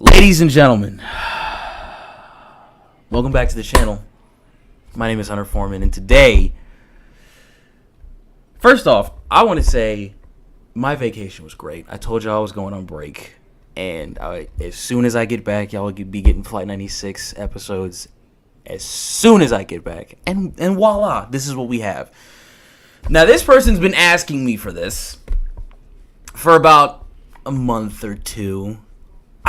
Ladies and gentlemen, welcome back to the channel. My name is Hunter Foreman, and today, first off, I want to say my vacation was great. I told y'all I was going on break, and as soon as I get back, y'all will be getting Flight 96 episodes as soon as I get back. And voila, this is what we have. Now, this person's been asking me for this for about a month or two.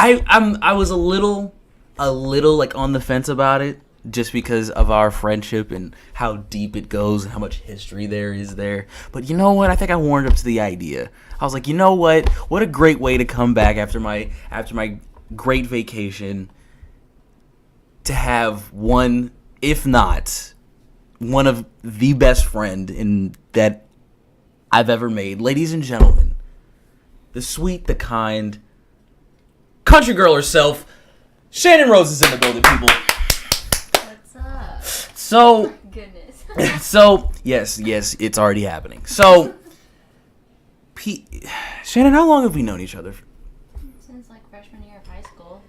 I was a little like on the fence about it, just because of our friendship and how deep it goes and how much history there is there. But you know what? I think I warmed up to the idea. I was like, you know what? What a great way to come back after my great vacation, to have one, if not one of the best friend in that I've ever made. Ladies and gentlemen, the sweet, the kind, country girl herself, Shannon Rose is in the building, people. What's up? So, Goodness. so yes, it's already happening. So, Shannon, how long have we known each other? Since like freshman year of high school.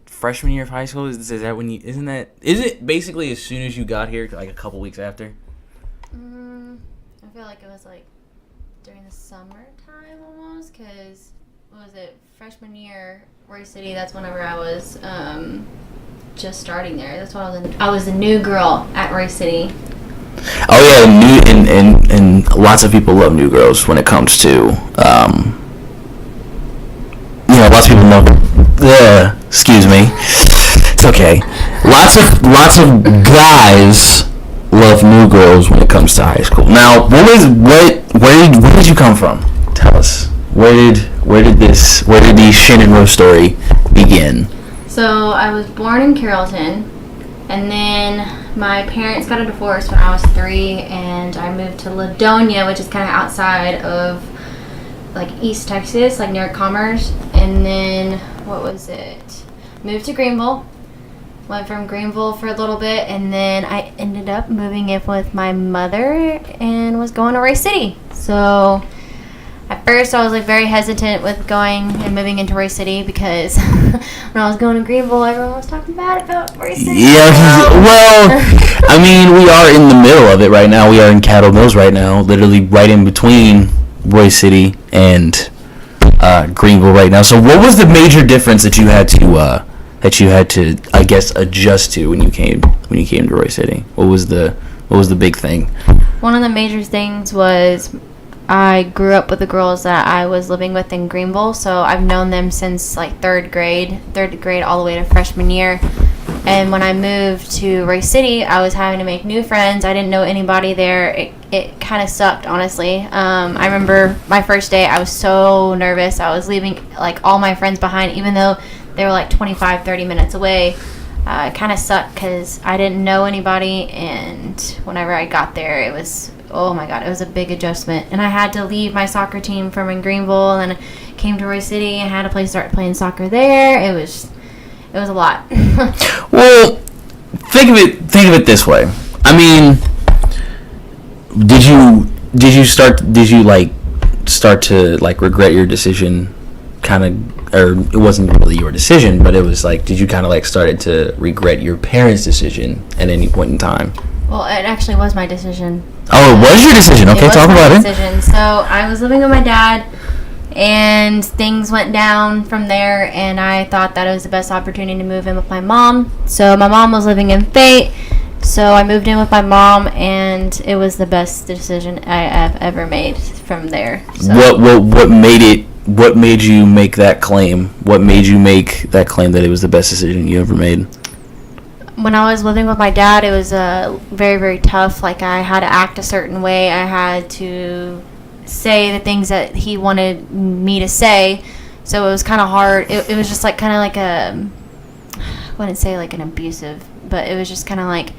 Freshman year of high school? Is that when you? Is it basically as soon as you got here, like a couple weeks after? I feel like it was like during the summertime almost, because what was it? Freshman year, Roy City. That's whenever I was just starting there. That's when I was a new girl at Roy City. Oh yeah, and lots of people love New Girls when it comes to lots of people know. Excuse me, it's okay. Lots of guys love New Girls when it comes to high school. Now, where did you come from? Tell us. Where did the Shannon Rose story begin? So I was born in Carrollton, and then my parents got a divorce when I was 3, and I moved to Ladonia, which is kind of outside of like East Texas, like near Commerce. And then moved to Greenville. Went from Greenville for a little bit, and then I ended up moving in with my mother and was going to Roy City. So at first I was like very hesitant with going and moving into Roy City, because when I was going to Greenville, everyone was talking bad about Roy City. Yeah, well, I mean, we are in the middle of it right now. We are in Cattle Mills right now, literally right in between Roy City and Greenville right now. So what was the major difference that you had to I guess adjust to when you came to Roy City? What was the big thing? One of the major things was I grew up with the girls that I was living with in Greenville, so I've known them since like third grade all the way to freshman year. And when I moved to Roy City, I was having to make new friends. I didn't know anybody there. It kind of sucked, honestly. I remember my first day, I was so nervous. I was leaving like all my friends behind, even though they were like 25-30 minutes away. It kind of sucked because I didn't know anybody, and whenever I got there, it was, oh my god, it was a big adjustment. And I had to leave my soccer team from in Greenville, and then came to Roy City and had to start playing soccer there. It was a lot. Well, think of it this way. I mean, did you start to like regret your decision, kind of, or it wasn't really your decision, but it was like, did you kind of like started to regret your parents' decision at any point in time? Well, it actually was my decision. Oh, it was your decision. Okay, talk about it. So I was living with my dad, and things went down from there, and I thought that it was the best opportunity to move in with my mom. So my mom was living in Fate, so I moved in with my mom, and it was the best decision I have ever made from there. So. What made you make that claim? What made you make that claim that it was the best decision you ever made? When I was living with my dad, it was very, very tough. Like, I had to act a certain way. I had to say the things that he wanted me to say. So it was kind of hard. It was just like kind of like I wouldn't say like an abusive, but it was just kind of like,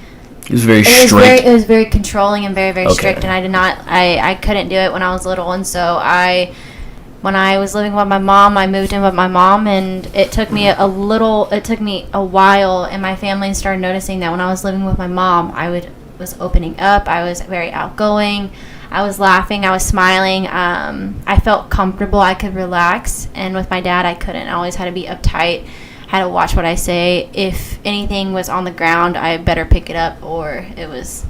it was very strict. It was very controlling and very, very strict, and I couldn't do it when I was little. And so when I was living with my mom, I moved in with my mom, and it took me a while, and my family started noticing that when I was living with my mom, I was opening up. I was very outgoing. I was laughing, I was smiling. I felt comfortable, I could relax. And with my dad, I couldn't. I always had to be uptight. I had to watch what I say. If anything was on the ground, I better pick it up, or it was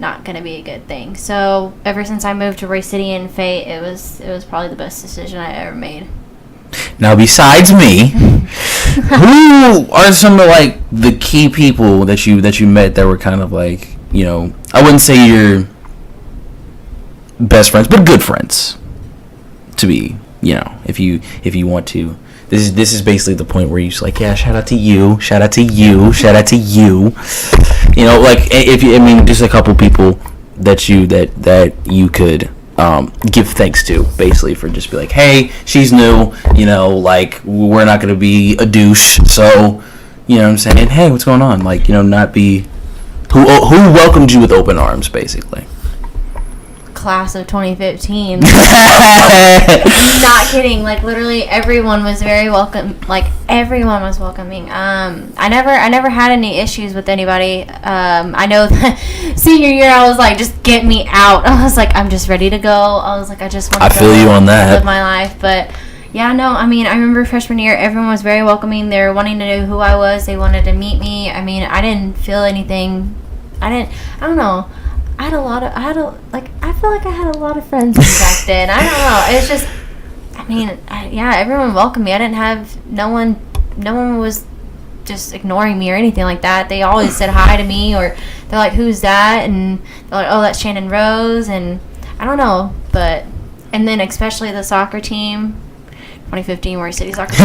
not going to be a good thing. So ever since I moved to Roy City and Fate, it was probably the best decision I ever made. Now, besides me, who are some of like the key people that you met that were kind of like, you know, I wouldn't say your best friends, but good friends to be, you know, if you want to. This is basically the point where you're just like, yeah, shout out to you, shout out to you, shout out to you. You know, like just a couple people that you could give thanks to, basically, for just be like, hey, she's new, you know, like, we're not going to be a douche, so, you know what I'm saying, hey, what's going on, like, you know, not be, who welcomed you with open arms, basically. Class of 2015. Not kidding, like, literally everyone was very welcome, like, everyone was welcoming. I never had any issues with anybody. I know that senior year I was like, just get me out. I was like, I'm just ready to go. I was like, I just want to feel you on that. Live my life. But yeah, no, I mean, I remember freshman year, everyone was very welcoming. They were wanting to know who I was. They wanted to meet me. I mean, I didn't feel anything. I don't know. I feel like I had a lot of friends back then. I don't know. It's just, I mean, everyone welcomed me. I didn't have, no one was just ignoring me or anything like that. They always said hi to me, or they're like, who's that? And they're like, oh, that's Shannon Rose. And I don't know, but, and then especially the soccer team, 2015 Roy City soccer team.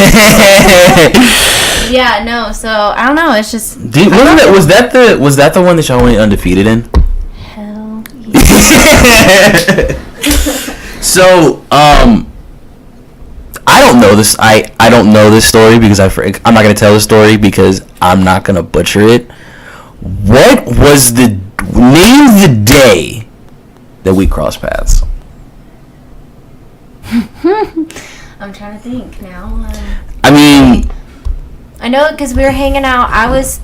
Yeah, no, so I don't know. It's just. Was that the one that y'all went undefeated in? Hell yeah. So, I don't know this. I don't know this story because I'm not gonna tell the story because I'm not gonna butcher it. What was the name the day that we crossed paths? I'm trying to think now. I mean, I know because we were hanging out. I was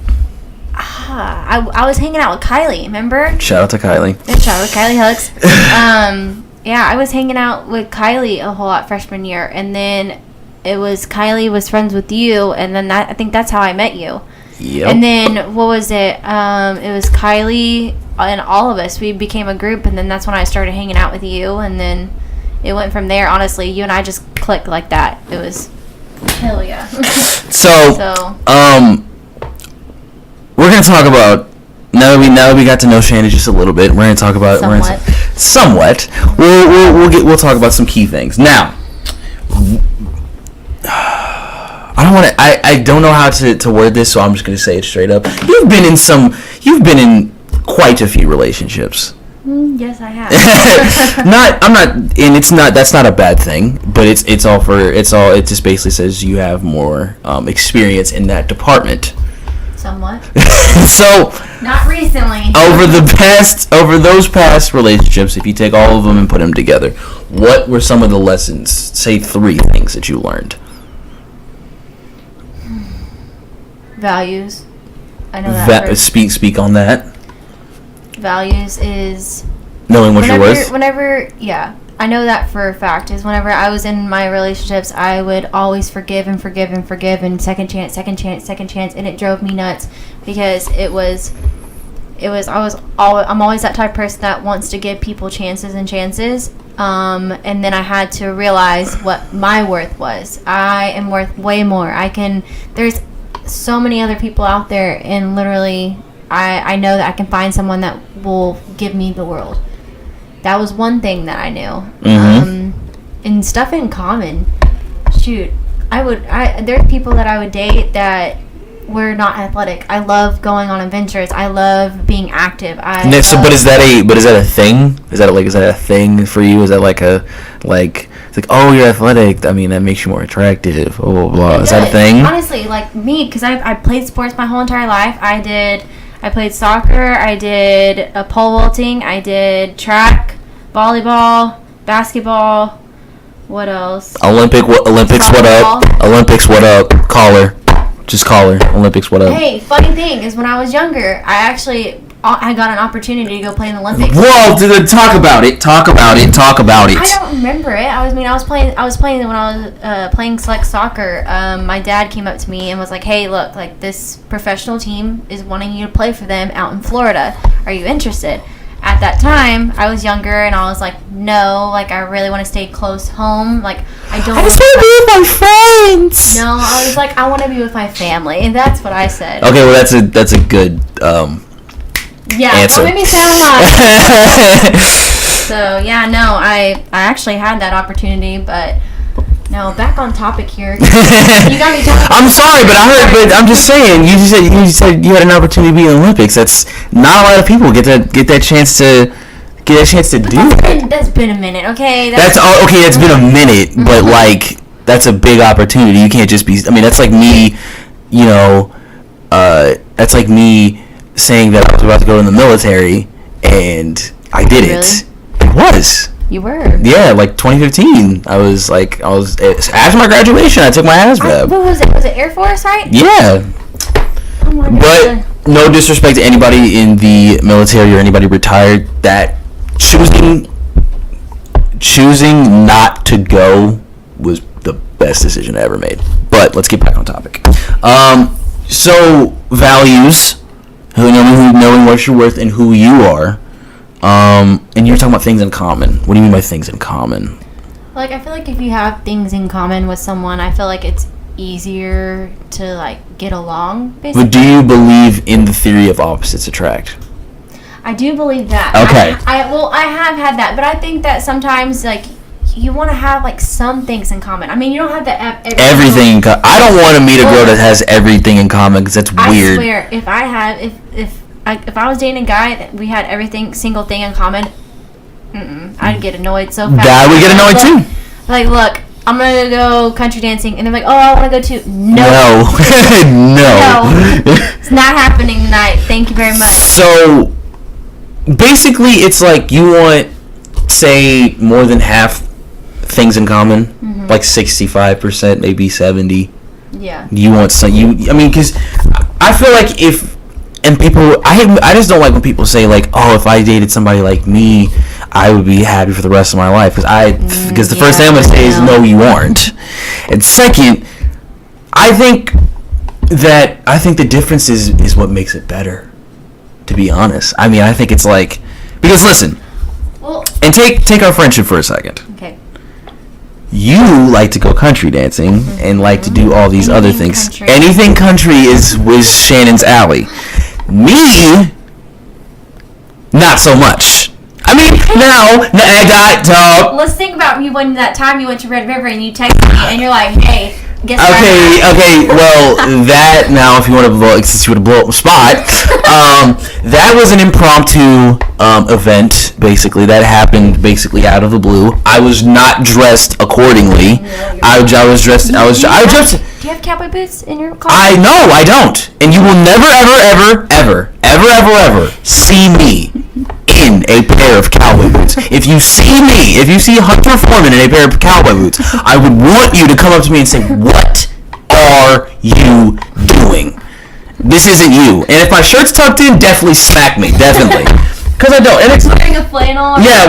hanging out with Kylie. Remember? Shout out to Kylie. Shout out to Kylie Hooks. Yeah, I was hanging out with Kylie a whole lot freshman year, and then it was Kylie was friends with you, and then I think that's how I met you. Yep. And then what was it? It was Kylie and all of us. We became a group, and then that's when I started hanging out with you, and then it went from there. Honestly, you and I just clicked like that. It was hell yeah. So we're gonna talk about now that we got to know Shannon just a little bit. We're gonna talk about somewhat. We'll talk about some key things now. I don't know how to word this, so I'm just gonna say it straight up. You've been in quite a few relationships. Yes, I have. That's not a bad thing, but it just basically says you have more experience in that department. Somewhat. So not recently. Over those past relationships, if you take all of them and put them together, what were some of the lessons? Say 3 things that you learned. Values. I know that. Speak on that. Values is knowing what you're worth. I know that for a fact. Is whenever I was in my relationships, I would always forgive and second chance, and it drove me nuts because I'm always that type of person that wants to give people chances, and then I had to realize what my worth was. I am worth way more. There's so many other people out there, and literally I know that I can find someone that will give me the world. That was one thing that I knew. Mm-hmm. And stuff in common. Shoot, there's people that I would date that were not athletic. I love going on adventures. I love being active. But is that a thing? Is that a thing for you? Is that it's like, oh, you're athletic. I mean, that makes you more attractive. Blah blah blah. Is that a thing? Honestly, like me, because I played sports my whole entire life. I played soccer, I did pole vaulting, I did track, volleyball, basketball, what else? Olympics, what up? Olympics, what up? Call her. Just call her. Olympics, what up? Hey, funny thing is when I was younger, I actually I got an opportunity to go play in the Olympics. Whoa! Talk about it. Talk about it. Talk about it. I don't remember it. I was playing when I was playing select soccer. My dad came up to me and was like, "Hey, look, like this professional team is wanting you to play for them out in Florida. Are you interested?" At that time, I was younger and I was like, "No, like I really want to stay close home. Like I don't." I just want to be with my friends. No, I was like, I want to be with my family, and that's what I said. Okay, well that's a good yeah, answer. Don't make me sound like. So yeah, no, I actually had that opportunity, but no, back on topic here. You got me talking. I'm sorry, but I'm just saying. You said you had an opportunity to be in the Olympics. That's not a lot of people get that chance to do that. That's been a minute, okay? That's all. Okay, it's been a minute, but like that's a big opportunity. You can't just be. I mean, that's like me. You know, that's like me saying that I was about to go in the military and I did it. Really? It was. You were. Yeah, like 2015. I was after my graduation. I took my ASVAB. What was it? Was it Air Force, right? Yeah. Oh my God. But no disrespect to anybody in the military or anybody retired. That choosing not to go was the best decision I ever made. But let's get back on topic. So values. Knowing what you're worth and who you are, and you're talking about things in common. What do you mean by things in common? Like, I feel like if you have things in common with someone, I feel like it's easier to, like, get along, basically. But do you believe in the theory of opposites attract? I do believe that. Okay. I have had that, but I think that sometimes, like, you want to have, like, some things in common. I mean, you don't have to have everything in common. I don't want to meet a girl that has everything in common because that's weird. I swear, if I was dating a guy that we had everything, single thing in common, I'd get annoyed so fast. Guy would get annoyed too. Like, look, I'm going to go country dancing. And they're like, oh, I want to go too. No. No. It's not happening tonight. Thank you very much. So, basically, it's like you want, say, more than half things in common, like 65%, maybe 70%. Yeah. You want some, I mean, because I feel like I just don't like when people say, like, oh, if I dated somebody like me, I would be happy for the rest of my life. Because the first thing I'm going to say is, no, you aren't. And second, I think the difference is what makes it better, to be honest. I mean, I think it's like, because listen, and take our friendship for a second. Okay. You like to go country dancing and like to do all these other things. Country. Anything country was Shannon's alley. Me, not so much. I mean, Let's think about you when that time you went to Red River and you texted me and you're like, hey, guess what? Okay. Well, that now, if you want to blow, since you want to blow up a spot, that was an impromptu event. Basically, that happened basically out of the blue. I was not dressed accordingly. I was dressed. Do you have cowboy boots in your car? I don't. And you will never see me in a pair of cowboy boots. If you see Hunter Foreman in a pair of cowboy boots, I would want you to come up to me and say, what are you doing? This isn't you. And if my shirt's tucked in, definitely smack me. Definitely. Because I don't. And it's wearing a flannel. Yeah,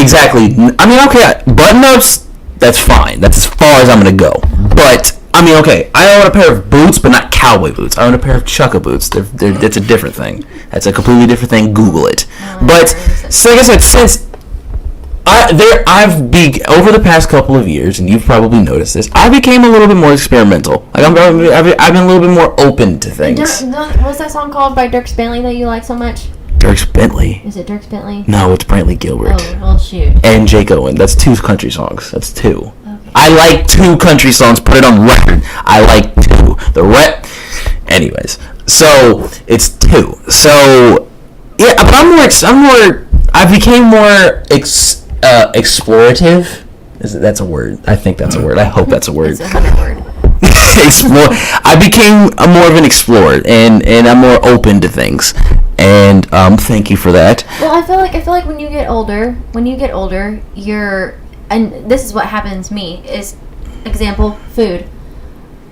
exactly. I mean, okay, button-ups, that's fine. That's as far as I'm going to go. But, I mean, okay, I own a pair of boots, but not cowboy boots. I own a pair of chukka boots. It's a different thing. That's a completely different thing. Google it. But, so like I said, over the past couple of years, and you've probably noticed this, I became a little bit more experimental. Like I've been a little bit more open to things. What's that song called by Dierks Bentley that you like so much? Dierks Bentley? Is it Dierks Bentley? No, it's Brantley Gilbert. Oh, well, shoot. And Jake Owen. That's 2 country songs. That's 2. Okay. I like 2 country songs. Put it on record. I like 2. Anyways, so it's 2. So yeah, but I became more explorative. That's a word? I think that's a word. I hope that's a word. It's a 100 word. I became more of an explorer, and I'm more open to things. And thank you for that. Well, I feel like when you get older, and this is what happens to me is, example, food.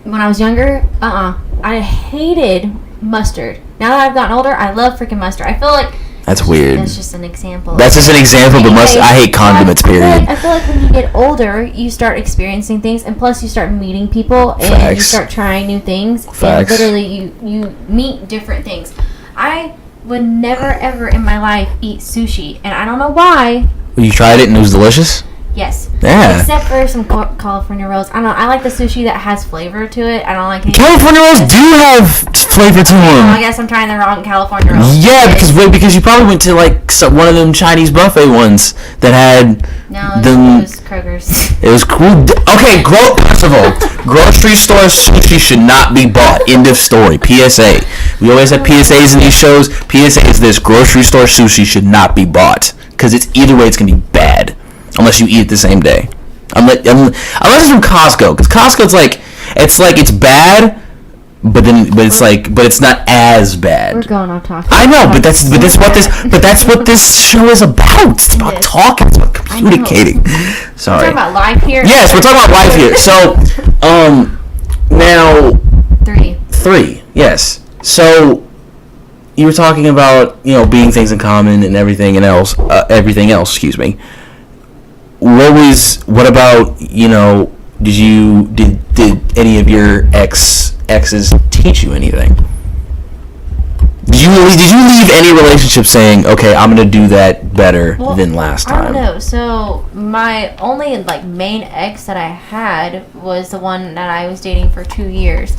When I was younger, I hated mustard. Now that I've gotten older, I love freaking mustard. I feel like That's weird. that's just an example. That's just an example, but I hate condiments, period. I feel like when you get older, you start experiencing things, and plus you start meeting people, and Facts. you start trying new things. Facts. And literally, you meet different things. I would never, ever in my life eat sushi, and I don't know why. You tried it and it was delicious? Yes. Yeah. Except for some California rolls. I don't know. I like the sushi that has flavor to it. I don't like any. California rolls do have flavor to them. I guess I'm trying the wrong California roll. Yeah, because you probably went to like one of them Chinese buffet ones that had No, them. it was Kroger's. It was cool. Okay, first of all, grocery store sushi should not be bought. End of story. PSA. We always have PSAs in these shows. PSA is this: grocery store sushi should not be bought because it's either way it's gonna be bad unless you eat it the same day. Unless it's from Costco, because Costco it's bad. But it's not as bad. We're going off talking. I know, but that's what this show is about. It's about talking. It's about communicating. Sorry. We're talking about life here. Yes, we're talking about life here. So, now 3. Yes. So you were talking about being things in common and everything else. Excuse me. What about did any of your exes teach you anything? Did you leave any relationship saying, okay, I'm gonna do that better than last time? I don't know. So my only main ex that I had was the one that I was dating for 2 years.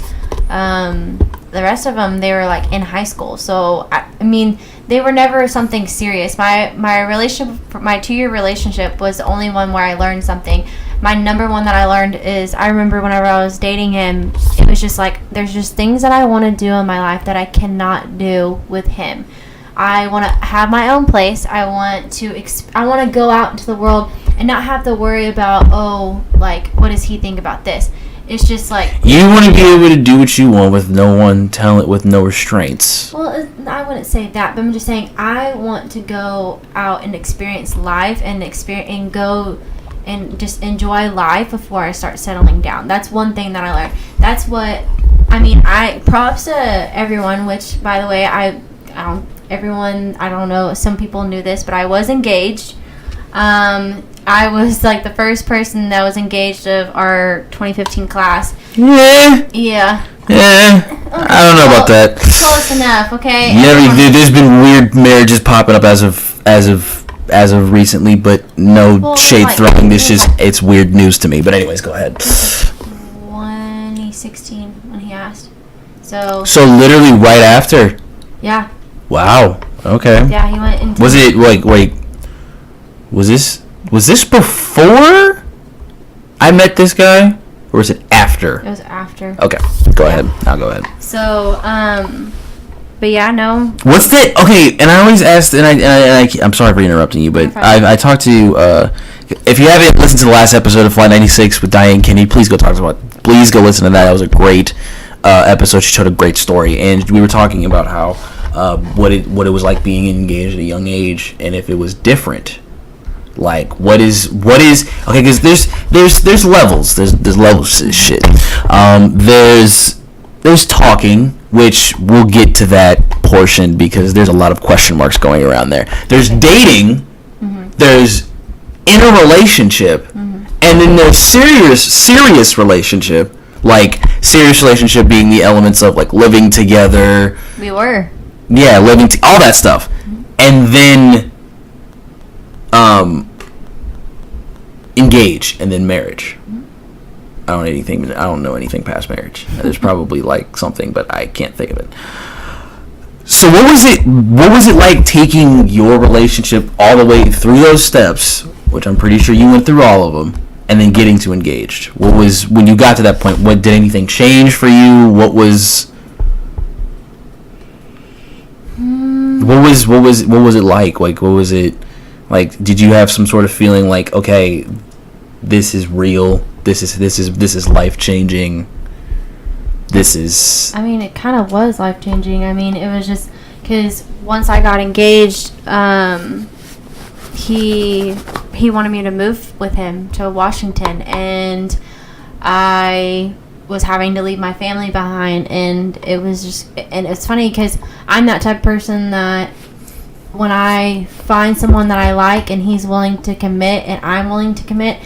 The rest of them, they were in high school. So I mean, they were never something serious. My relationship, my 2-year relationship, was the only one where I learned something. My number one that I learned is, I remember whenever I was dating him, it was just there's just things that I want to do in my life that I cannot do with him. I want to have my own place. I want to go out into the world and not have to worry about, what does he think about this? It's just you want to be able to do what you want with no restraints. Well, I wouldn't say that, but I'm just saying I want to go out and experience life and go and just enjoy life before I start settling down. That's one thing that I learned. That's what I mean. Props to everyone, which, by the way, I don't know, some people knew this, but I was engaged. I was the first person that was engaged of our 2015 class. Yeah. Yeah. Yeah. I don't know about that. Close enough, okay? There's been weird marriages popping up as of recently, but no shade throwing. It's weird news to me. But anyways, go ahead. 2016 when he asked. So literally right after. Yeah. Wow. Okay. Yeah, he went into. Was it wait? Was this before I met this guy, or was it after? It was after. Okay. Go ahead. Now go ahead. So but yeah, no. What's the okay? And I always asked, and I'm sorry for interrupting you, but I talked to if you haven't listened to the last episode of Flight 96 with Diane Kennedy, please go listen to that. That was a great episode. She told a great story, and we were talking about how what it was like being engaged at a young age, and if it was different. What is okay? Because there's levels. There's levels to this shit. There's talking, which we'll get to that portion because there's a lot of question marks going around there. There's dating. Mm-hmm. There's in a relationship, mm-hmm. and then there's serious relationship. Serious relationship being the elements of living together. We were. Yeah, all that stuff, mm-hmm. and then. Engage and then marriage. I don't know anything past marriage. There's probably something, but I can't think of it. So what was it like taking your relationship all the way through those steps, which I'm pretty sure you went through all of them, and then getting to engaged? What was, when you got to that point, did anything change for you? What was it like? What was it did you have some sort of feeling okay, this is real, this is life changing, this is... I mean, it kind of was life changing. I mean, it was just because once I got engaged, he wanted me to move with him to Washington, and I was having to leave my family behind, and it was just, and it's funny because I'm that type of person that when I find someone that I like and he's willing to commit and I'm willing to commit,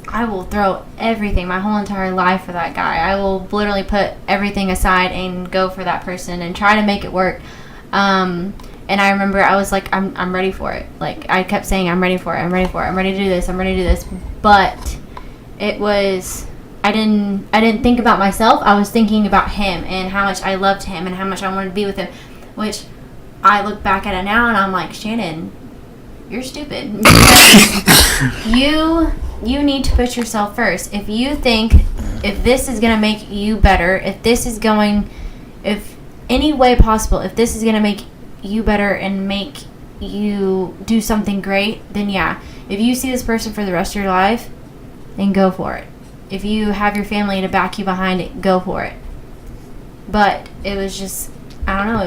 I will throw everything, my whole entire life for that guy. I will literally put everything aside and go for that person and try to make it work. And I remember I was like, I'm ready for it. Like, I kept saying, I'm ready for it. I'm ready for it. I'm ready to do this. I'm ready to do this. But it was, I didn't think about myself. I was thinking about him and how much I loved him and how much I wanted to be with him, which I look back at it now and I'm like, Shannon, you're stupid. Because you need to put yourself first. If you think, if this is going to make you better, if any way possible, if this is going to make you better and make you do something great, then yeah. If you see this person for the rest of your life, then go for it. If you have your family to back you behind it, go for it. But it was just, I don't know,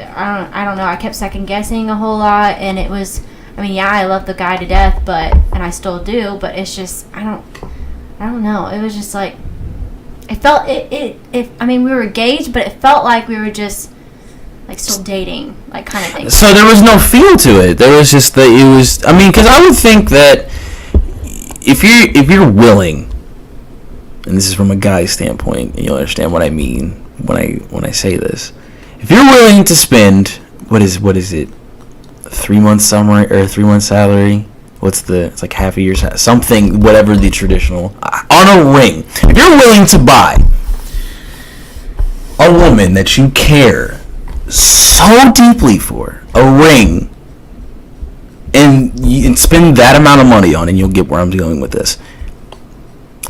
I don't know. I kept second guessing a whole lot, and it was, I mean, yeah, I love the guy to death, and I still do, but it's just, I don't know. It was just like, it felt, I mean, we were engaged, but it felt like we were just, like, still dating, like, kind of thing. So there was no feel to it. There was just that it was, I mean, because I would think that if you're willing, and this is from a guy's standpoint, and you'll understand what I mean when I say this. If you're willing to spend, what is it, 3 months summer or 3 months salary? It's like half a year's, something, whatever the traditional, on a ring. If you're willing to buy a woman that you care so deeply for, a ring, and spend that amount of money on, and you'll get where I'm going with this,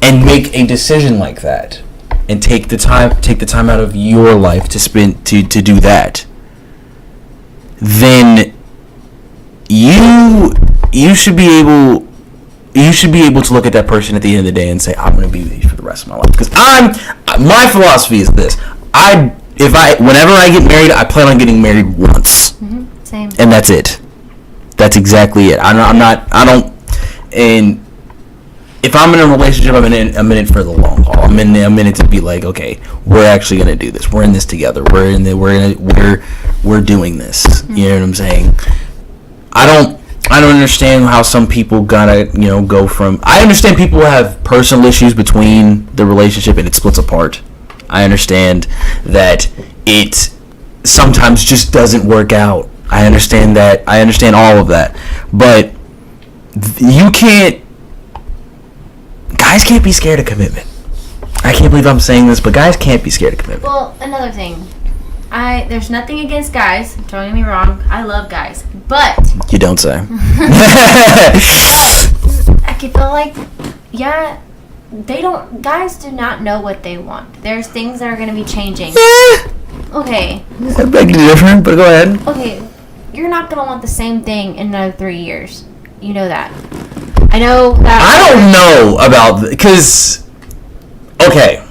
and make a decision like that, and take the time out of your life to spend to do that, then you should be able to look at that person at the end of the day and say, I'm going to be with you for the rest of my life. Because my philosophy is this: whenever I get married, I plan on getting married once. Mm-hmm. Same. And that's it. That's exactly it. And if I'm in a relationship, I'm in it for the long haul. I'm in it to be like, okay, we're actually gonna do this. We're in this together. We're doing this. Mm-hmm. You know what I'm saying? I don't understand how some people gotta, go from. I understand people have personal issues between the relationship and it splits apart. I understand that it sometimes just doesn't work out. I understand that. I understand all of that. But guys can't be scared of commitment. I can't believe I'm saying this, but guys can't be scared of commitment. Well, another thing. There's nothing against guys. Don't get me wrong. I love guys. But you don't say. I can feel like, yeah, guys do not know what they want. There's things that are going to be changing. Okay. That beg to differ, but go ahead. Okay, you're not going to want the same thing in another 3 years. You know that. I know that. I don't know about, because, okay.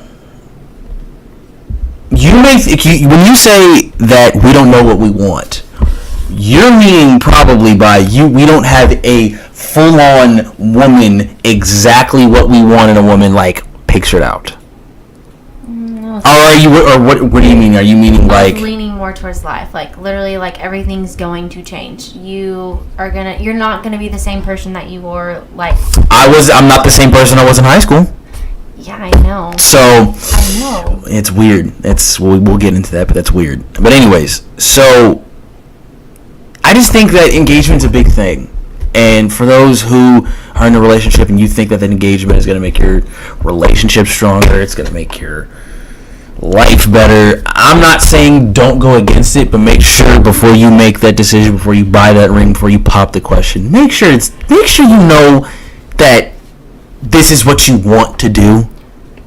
When you say that we don't know what we want, you're meaning probably by we don't have a full-on woman exactly what we want in a woman, like, pictured out. No, what do you mean? Are you meaning like I'm leaning more towards life, like literally, like everything's going to change. You're not gonna be the same person that you were, like. I'm not the same person I was in high school. Yeah, I know. So I know. It's weird. We'll get into that, but that's weird. But anyways, so I just think that engagement's a big thing. And for those who are in a relationship and you think that engagement is going to make your relationship stronger, it's going to make your life better, I'm not saying don't go against it, but make sure before you make that decision, before you buy that ring, before you pop the question, make sure you know that this is what you want to do,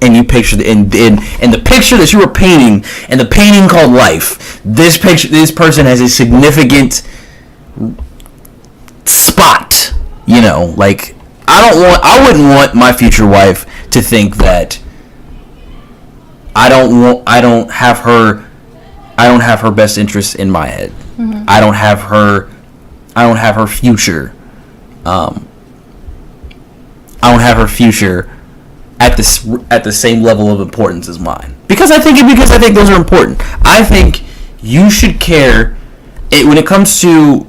and you picture and the picture that you were painting, and the painting called life. This person has a significant spot. Like I wouldn't want my future wife to think that I don't have her best interests in my head. Mm-hmm. I don't have her future. I don't have her future at the same level of importance as mine, because I think those are important. I think you should care when it comes to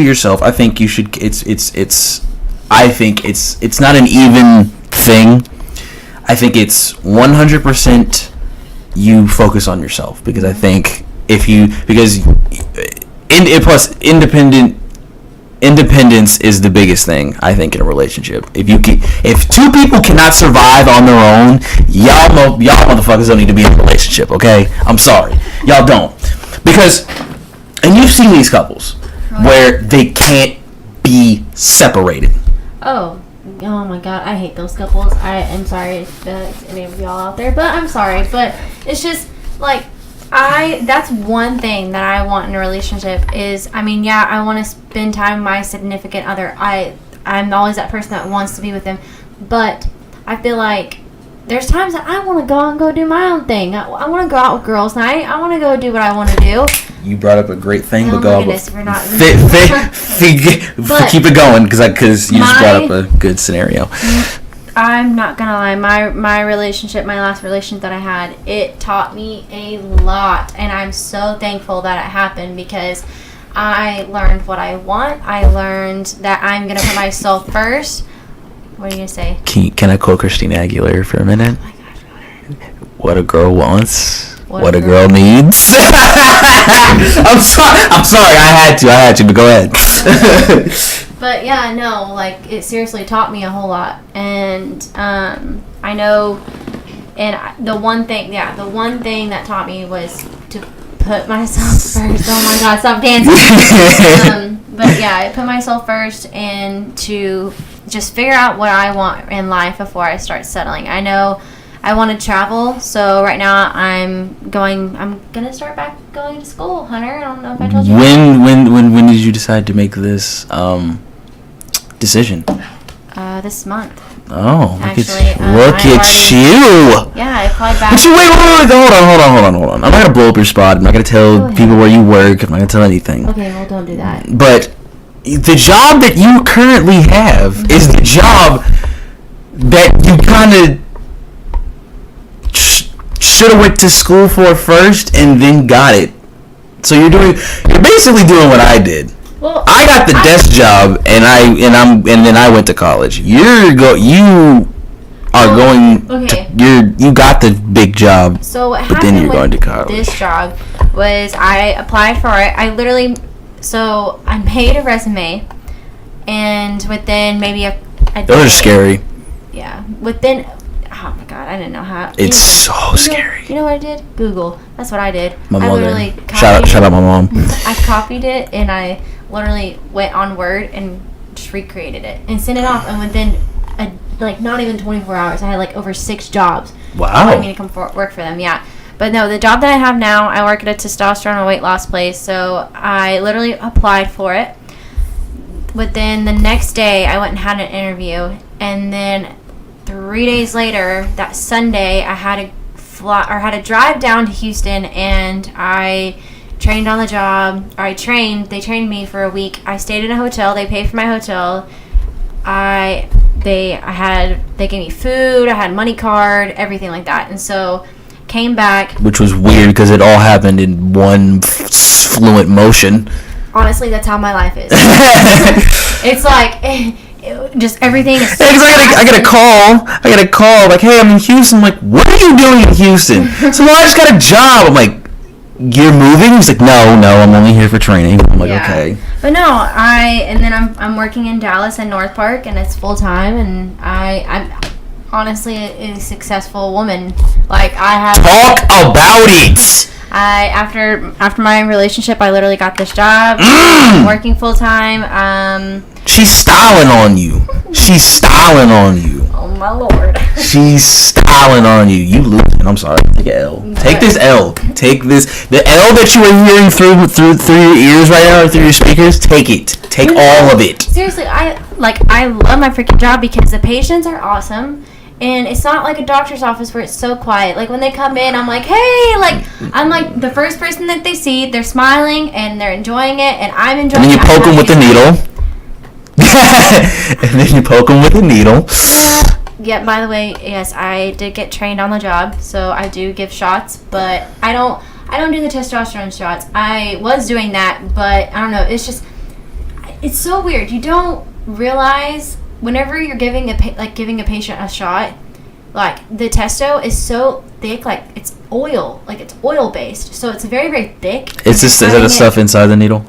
yourself. I think you should. I think it's not an even thing. I think it's 100% you focus on yourself, because I think plus independence is the biggest thing, I think, in a relationship. If two people cannot survive on their own, y'all motherfuckers don't need to be in a relationship, okay? I'm sorry, y'all don't, because, and you've seen these couples where they can't be separated. Oh my god, I hate those couples. I am sorry if any of y'all out there, but I'm sorry. But it's just like that's one thing that I want in a relationship is, I mean, yeah, I want to spend time with my significant other. I'm always that person that wants to be with them, but I feel like there's times that I want to go out and go do my own thing. I want to go out with girls' night. I want to go do what I want to do. You brought up a great thing, but go. Keep it going, because you just brought up a good scenario. I'm not gonna lie, my last relationship that I had, it taught me a lot, and I'm so thankful that it happened, because I learned what I want. I learned that I'm gonna put myself first. What are you gonna say? Can I quote Christina Aguilera for a minute? Oh my gosh, go ahead. What a girl wants, what a girl needs. I'm sorry, I had to, but go ahead. But yeah, no, like, it seriously taught me a whole lot, and I know, and the one thing that taught me was to put myself first. Oh my god, stop dancing. But yeah, I put myself first, and to just figure out what I want in life before I start settling. I know I want to travel, so right now I'm gonna start back going to school, Hunter. I don't know if I told you. When did you decide to make this decision? This month. Oh, actually, look at you. Yeah, I applied back. But you wait, hold on. I'm not gonna blow up your spot. I'm not gonna tell people where you work. I'm not gonna tell anything. Okay, well, don't do that. But the job that you currently have is the job that you kind of should have went to school for first and then got it. So you're basically doing what I did. Well, I got the desk job and then I went to college. You got the big job. So what but then you're going to college. This job was, I applied for it. I made a resume, and within maybe a day, those are scary. Yeah, within. Oh my god, I didn't know how. It's so scary. You know what I did? Google. That's what I did. My mother. Shout out my mom. I copied it and I literally went on Word and just recreated it and sent it off. And within not even 24 hours, I had like over 6 jobs. Wow. I need to come work for them. Yeah. But no, the job that I have now, I work at a testosterone and weight loss place. So I literally applied for it. Within the next day, I went and had an interview, and then 3 days later, that Sunday, I had to drive down to Houston, and I trained on the job. They trained me for a week. I stayed in a hotel. They paid for my hotel. They gave me food. I had a money card, everything like that. And so came back. Which was weird because it all happened in one fluent motion. Honestly, that's how my life is. It's like just everything is. So I get a call. Like, hey, I'm in Houston. I'm like, what are you doing in Houston? So, well, I just got a job. I'm like, you're moving? He's like, no, I'm only here for training. I'm like, okay. But no, I'm working in Dallas and North Park, and it's full time, and I'm honestly a successful woman. Like, I have. Talk about it. After my relationship, I literally got this job. I'm working full time. She's styling on you. Oh my lord. She's styling on you. You losing. I'm sorry. Take an L. Take this L. Take this. The L that you are hearing through your ears right now or through your speakers. Take it. Take all of it. Seriously, I love my freaking job because the patients are awesome. And it's not like a doctor's office where it's so quiet. Like, when they come in, I'm like, hey, like, I'm like the first person that they see. They're smiling, and they're enjoying it, and I'm enjoying it. And then you poke them with the needle. Yeah, Yeah, by the way, yes, I did get trained on the job, so I do give shots, but I don't do the testosterone shots. I was doing that, but I don't know, it's so weird. You don't realize whenever you're giving a patient a shot, like the testo is so thick, like it's oil based, so it's very, very thick. Is that the stuff inside the needle?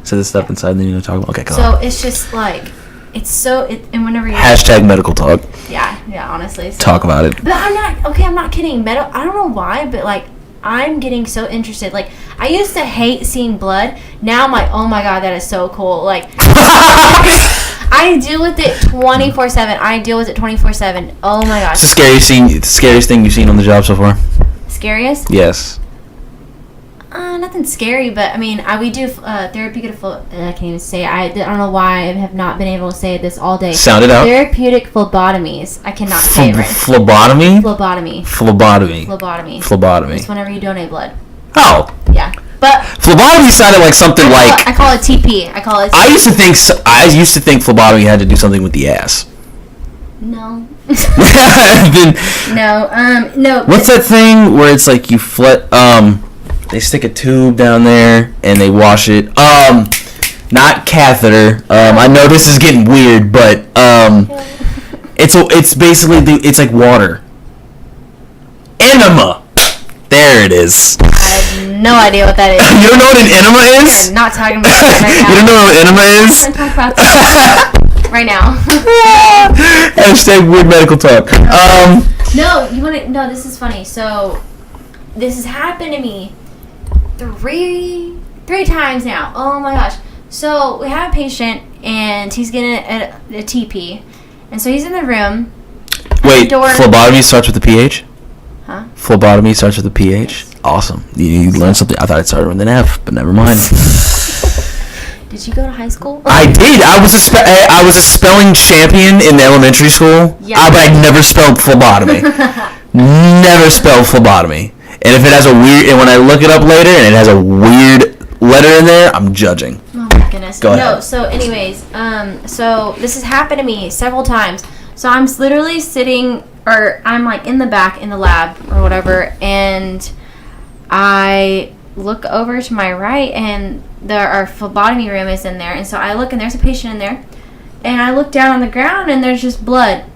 So the stuff Yeah. inside the needle talking about? Okay, cool. So it's just like and whenever you Hashtag medical talk. yeah, honestly. So, Talk about it. But I'm not kidding. I don't know why, but like I'm getting so interested. Like I used to hate seeing blood. Now I'm like, oh my god, that is so cool. Like I deal with it 24/7. I deal with it 24/7. Oh my gosh. It's the scariest thing you've seen on the job so far? Scariest? Yes. Nothing scary, but I mean, we do therapeutic. I can't even say it. I don't know why I have not been able to say this all day. Sound it out. Therapeutic phlebotomies. I cannot say it right. Phlebotomy? Phlebotomy. Phlebotomy. It's whenever you donate blood. Oh. Yeah, but Phlebotomy sounded like something like... I call it TP. I used to think phlebotomy had to do something with the ass. No. Then, No. what's that thing where it's like they stick a tube down there and they wash it? Not catheter. I know this is getting weird, but it's basically it's like water. Enema. There it is. I have no idea what that is. You don't know what an enema is? I'm not talking about that right now. You don't know what an enema is? I'm talk about that right now. Hashtag weird medical talk. No, you want to? No, this is funny. So, this has happened to me three times now. Oh my gosh. So we have a patient and he's getting a TP, and so he's in the room. Wait, phlebotomy starts with a PH? Huh? Phlebotomy starts with a PH? Yes. Awesome. You learned something. I thought it started with an F, but never mind. Did you go to high school? I did. I was a spelling champion in elementary school. Yeah. But I never spelled phlebotomy. Never spelled phlebotomy. And if it has and when I look it up later and it has a weird letter in there, I'm judging. Oh my goodness. Go ahead. No, so anyways, so this has happened to me several times. So I'm literally sitting, or I'm like in the back in the lab or whatever, and I look over to my right and our phlebotomy room is in there, and so I look and there's a patient in there, and I look down on the ground and there's just blood.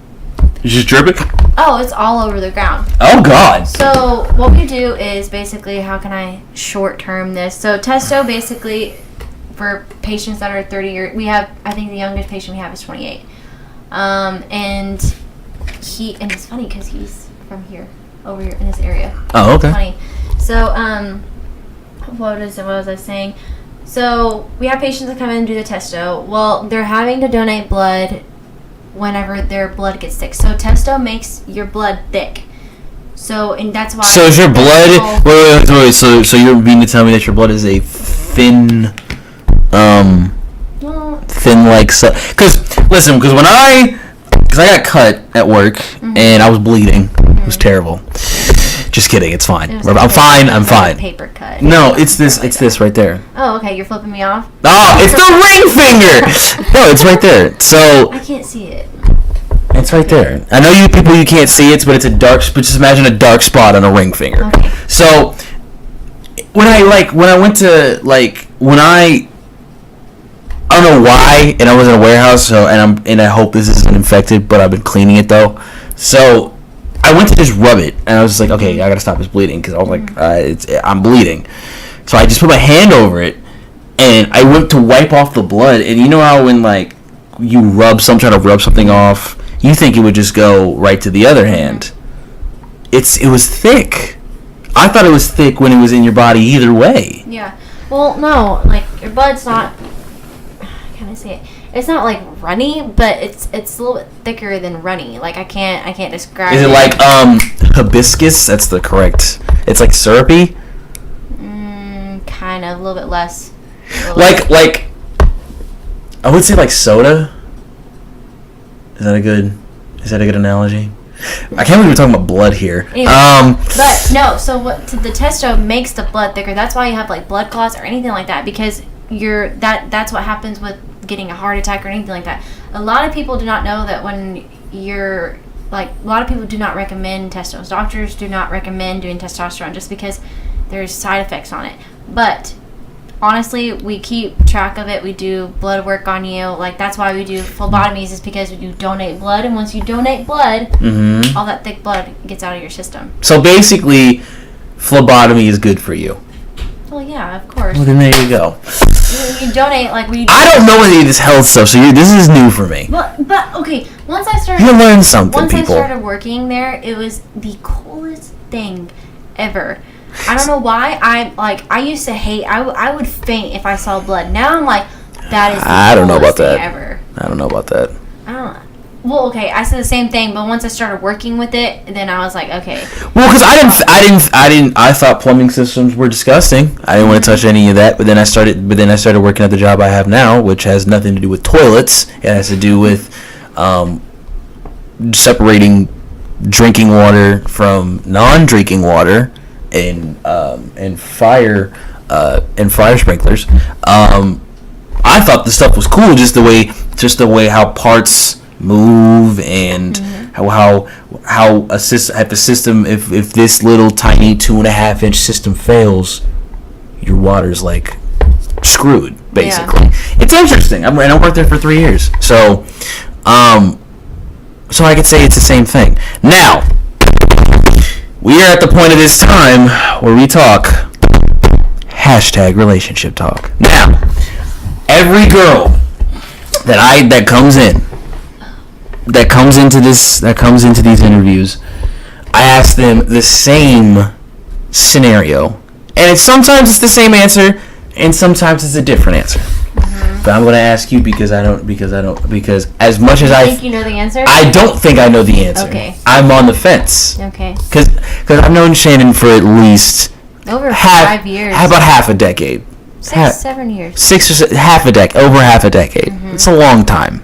You just dripping? Oh, it's all over the ground. Oh God. So what we do is basically, how can I short term this? So testo basically for patients that are 30 years, I think the youngest patient we have is 28. And it's funny because he's from here, over here in this area. Oh, okay. It's funny. So, what was I saying? So we have patients that come in and do the testo. Well, they're having to donate blood whenever their blood gets thick. So testo makes your blood thick. So, and that's why. So is your blood? Wait. So you're meaning to tell me that your blood is a thin, thin like? Because when I got cut at work and I was bleeding. It was terrible. Just kidding. It's fine. I'm fine. I'm fine. Paper cut. No, it's this. It's this right there. Oh, okay. You're flipping me off. Oh, it's the ring finger. No, it's right there. So I can't see it. it's right there. I know you can't see it, but it's a dark. But just imagine a dark spot on a ring finger. Okay. So when I don't know why, and I was in a warehouse. So and I hope this isn't infected, but I've been cleaning it though. So I went to just rub it, and I was just like, okay, I gotta stop this bleeding, because I was like, I'm bleeding. So I just put my hand over it, and I went to wipe off the blood, and you know how when, like, you try to rub something off, you think it would just go right to the other hand. It was thick. I thought it was thick when it was in your body either way. Yeah. Well, no, like, your blood's not, how can I say it? It's not like runny, but it's a little bit thicker than runny. Like I can't describe. Is it like hibiscus? That's the correct. It's like syrupy. Kind of a little bit less. Like I would say like soda. Is that a good analogy? I can't believe we're talking about blood here. Anyway, but no. So the testo makes the blood thicker. That's why you have like blood clots or anything like that, because that's what happens with getting a heart attack or anything like that. A lot of people do not know that when like a lot of people do not recommend testosterone. Doctors do not recommend doing testosterone just because there's side effects on it. But honestly, we keep track of it. We do blood work on you. Like, that's why we do phlebotomies, is because you donate blood, and once you donate blood, all that thick blood gets out of your system. So basically, phlebotomy is good for you. Well, yeah, of course. Well, then there you go. You donate, like, I don't know any of this health stuff, so this is new for me. But okay, once I started... You learn something, once people. I started working there, it was the coolest thing ever. I don't know why. I used to hate... I would faint if I saw blood. Now I'm like, that is the coolest thing ever. I don't know about that. I don't know. Well, okay, I said the same thing, but once I started working with it, then I was like, okay. Well, because I thought plumbing systems were disgusting. I didn't want to touch any of that. But then I started working at the job I have now, which has nothing to do with toilets. It has to do with separating drinking water from non-drinking water and fire sprinklers. I thought the stuff was cool, just the way how parts move and how a system, if this little tiny 2.5-inch system fails, your water's like screwed, basically. Yeah. It's interesting. I worked there for 3 years, so I could say it's the same thing. Now we are at the point of this time where we talk #relationship talk. Now, every girl that comes into these interviews, I ask them the same scenario, and sometimes it's the same answer, and sometimes it's a different answer. But I'm going to ask you because as much as I think you know the answer, I don't think I know the answer. Okay. I'm on the fence. Okay. Because I've known Shannon for at least over 5 years. How about half a decade? 7 years. Half a decade. Over half a decade. It's a long time.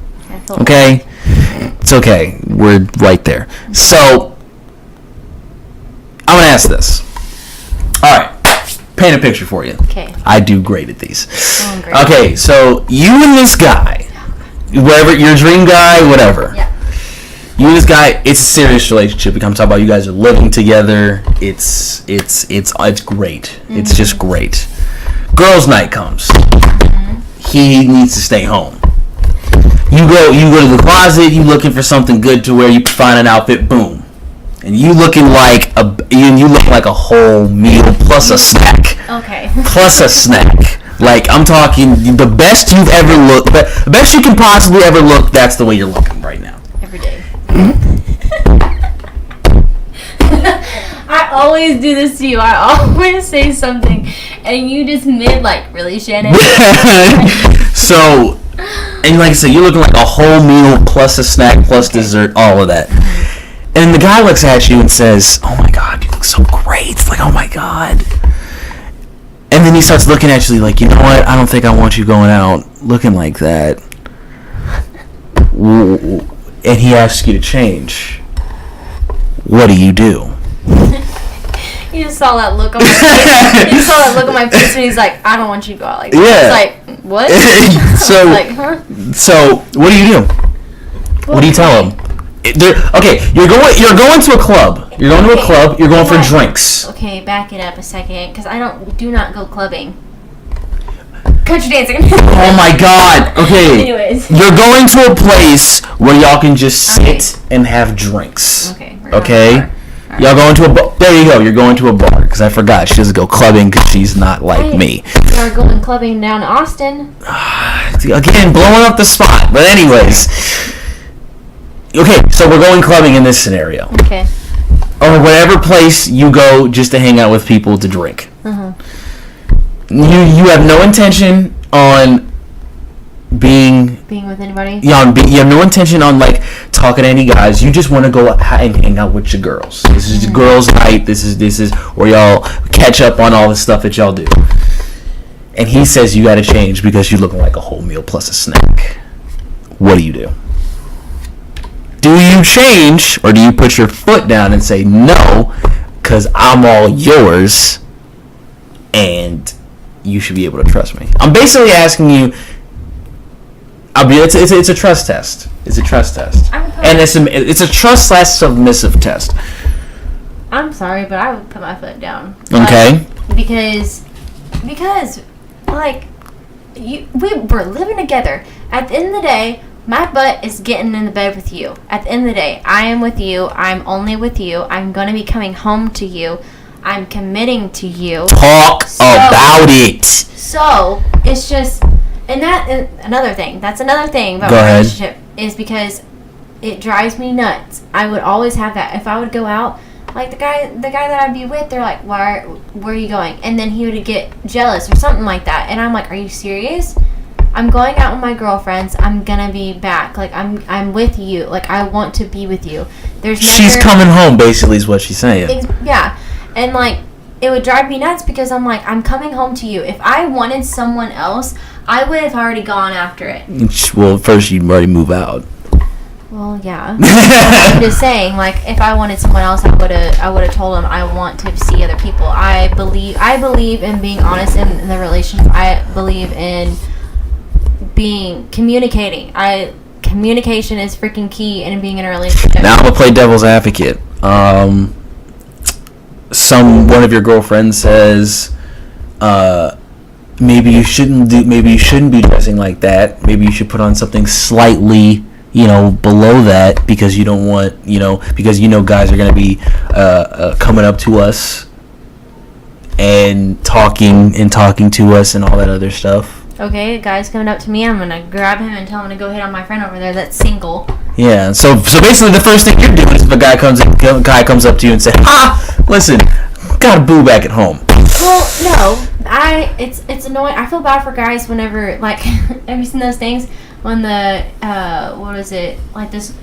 Okay. It's okay. We're right there. So, I'm going to ask this. All right. Paint a picture for you. Okay. I do great at these. Oh, great. Okay, so you and this guy, wherever, your dream guy, whatever. Yeah. You and this guy, it's a serious relationship. I'm talking about you guys are living together. It's great. It's just great. Girls' night comes. He needs to stay home. You go to the closet. You looking for something good to wear. You find an outfit. Boom, and you looking like a whole meal plus a snack. Okay. Plus a snack. Like, I'm talking the best you've ever looked, the best you can possibly ever look. That's the way you're looking right now. Every day. I always do this to you. I always say something, and you just really, Shannon? So, and like I said, you're looking like a whole meal plus a snack plus dessert, all of that. And the guy looks at you and says, "Oh my God, you look so great!" It's like, "Oh my God." And then he starts looking at you like, "You know what? I don't think I want you going out looking like that." And he asks you to change. What do you do? You just saw that look on my face. You saw that look on my face when he's like, "I don't want you to go out like that." Yeah. It's like, what? So, like, huh? So, what do you do? What do you tell him? Okay, you're going to a club. You're going to a club. You're going for drinks. Okay, back it up a second, because I do not go clubbing. Country dancing. Oh my God. Okay. Anyways. You're going to a place where y'all can just sit and have drinks. Okay. Okay. Y'all going to a bar. There you go. You're going to a bar, because I forgot she doesn't go clubbing because she's not like me. We are going clubbing down to Austin. Again, blowing up the spot. But anyways. Okay, so we're going clubbing in this scenario. Okay. Or whatever place you go just to hang out with people to drink. You have no intention on being with anybody. You have no intention on talking to any guys. You just want to go and hang out with your girls. This is girls' night. This is where y'all catch up on all the stuff that y'all do. And he says you got to change because you're looking like a whole meal plus a snack. What do you do? Do you change, or do you put your foot down and say, no, because I'm all yours, and you should be able to trust me? I'm basically asking you, it's a trust test. It's a trust test. And and it's a trust / submissive test. I'm sorry, but I would put my foot down. Okay. Because, like, we're living together. At the end of the day, my butt is getting in the bed with you. At the end of the day, I am with you. I'm only with you. I'm going to be coming home to you. I'm committing to you. Talk about it. So, it's just, and another thing. That's another thing about Go my ahead. relationship is because it drives me nuts. I would always have that. If I would go out, like the guy that I'd be with, they're like, where are you going? And then he would get jealous or something like that. And I'm like, are you serious? I'm going out with my girlfriends. I'm gonna be back. Like I'm with you. Like I want to be with you. She's coming home, basically, is what she's saying. Yeah, and like it would drive me nuts because I'm like, I'm coming home to you. If I wanted someone else, I would have already gone after it. Well, first you'd already move out. Well, yeah. I'm just saying, like, if I wanted someone else, I would have told them I want to see other people. I believe in being honest in the relationship. I believe in communicating. Communication is freaking key in being in a relationship. Now I'm gonna play devil's advocate. One of your girlfriends says, maybe you shouldn't be dressing like that. Maybe you should put on something slightly, below that because you don't want, because guys are gonna be coming up to us and talking to us and all that other stuff. Okay, a guy's coming up to me. I'm gonna grab him and tell him to go hit on my friend over there that's single. Yeah. So basically, the first thing you're doing is if a guy comes up to you and says, listen, got a boo back at home. Well, no, it's annoying. I feel bad for guys whenever, like, have you seen those things when the what is it, like this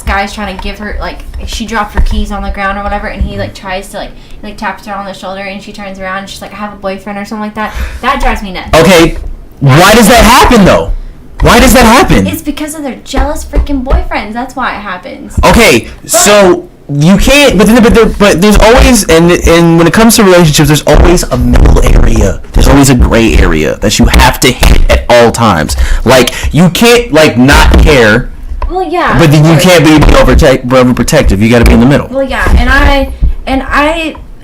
guy's trying to give her, like, she dropped her keys on the ground or whatever, and he like tries to like taps her on the shoulder and she turns around and she's like, I have a boyfriend or something like that. That drives me nuts. Okay, why does that happen though? Why does that happen? It's because of their jealous freaking boyfriends. That's why it happens. Okay, so you can't, but there's always, and when it comes to relationships, there's always a middle area. There's always a gray area that you have to hit at all times. Like, you can't, like, not care. Well, yeah. But then you can't be overprotective. You got to be in the middle. Well, yeah,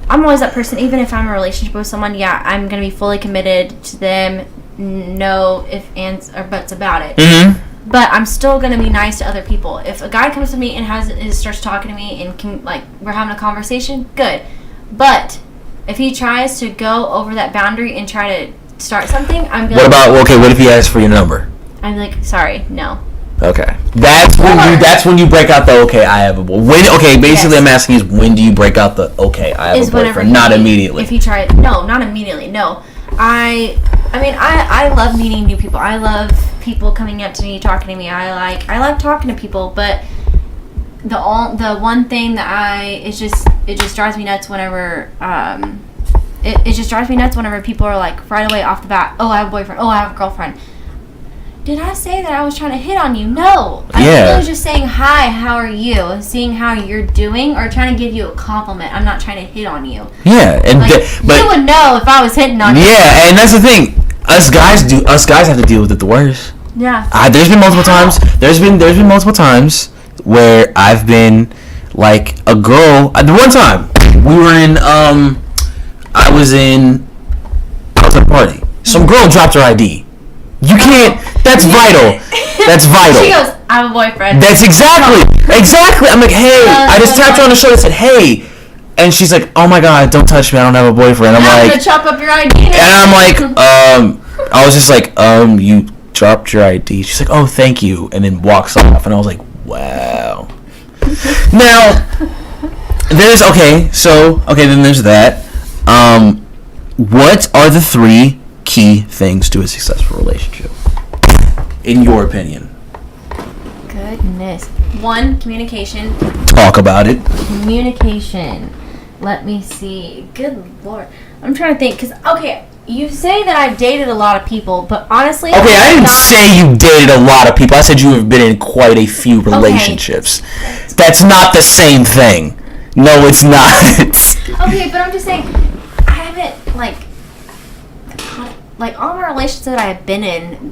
I'm always that person. Even if I'm in a relationship with someone, yeah, I'm gonna be fully committed to them. No ifs, ands, or buts about it. Mm-hmm. But I'm still gonna be nice to other people. If a guy comes to me and starts talking to me and we're having a conversation, good. But if he tries to go over that boundary and try to start something, I'm gonna. What if he asks for your number? I'm like, sorry, no. Okay, that's when you break out the okay, I have a boyfriend. Basically, yes. I'm asking is when do you break out the okay, I have a boyfriend? Not immediately. If he tries, no, not immediately. No, I love meeting new people. I love people coming up to me, talking to me. I like talking to people, but the one thing that it just drives me nuts whenever it just drives me nuts whenever people are like right away off the bat, oh, I have a boyfriend, oh, I have a girlfriend. Did I say that I was trying to hit on you? No. I was just saying, hi, how are you? Seeing how you're doing or trying to give you a compliment. I'm not trying to hit on you. Yeah. And but you would know if I was hitting on you. Yeah, and that's the thing. Us guys have to deal with it the worst. Yeah. There's been multiple times. There's been multiple times where I've been like a girl. The one time we were in I was at a party. Some girl dropped her ID. You can't. That's vital. That's vital. She goes, I have a boyfriend. That's exactly. I'm like, hey. I just tapped her on the shoulder and said, hey. And she's like, oh my god, don't touch me. I don't have a boyfriend. I'm like, gonna chop up your ID. And I'm like, I was just like, you dropped your ID. She's like, oh, thank you. And then walks off. And I was like, wow. Now, then there's that. What are the 3 key things to a successful relationship, in your opinion? Goodness. 1, communication. Talk about it. Communication. Let me see. Good lord. I'm trying to think, because, okay, you say that I've dated a lot of people, but honestly... Okay, I didn't say you dated a lot of people. I said you have been in quite a few relationships. Okay. That's not the same thing. No, it's not. Okay, but I'm just saying, I haven't, like all my relationships that I have been in,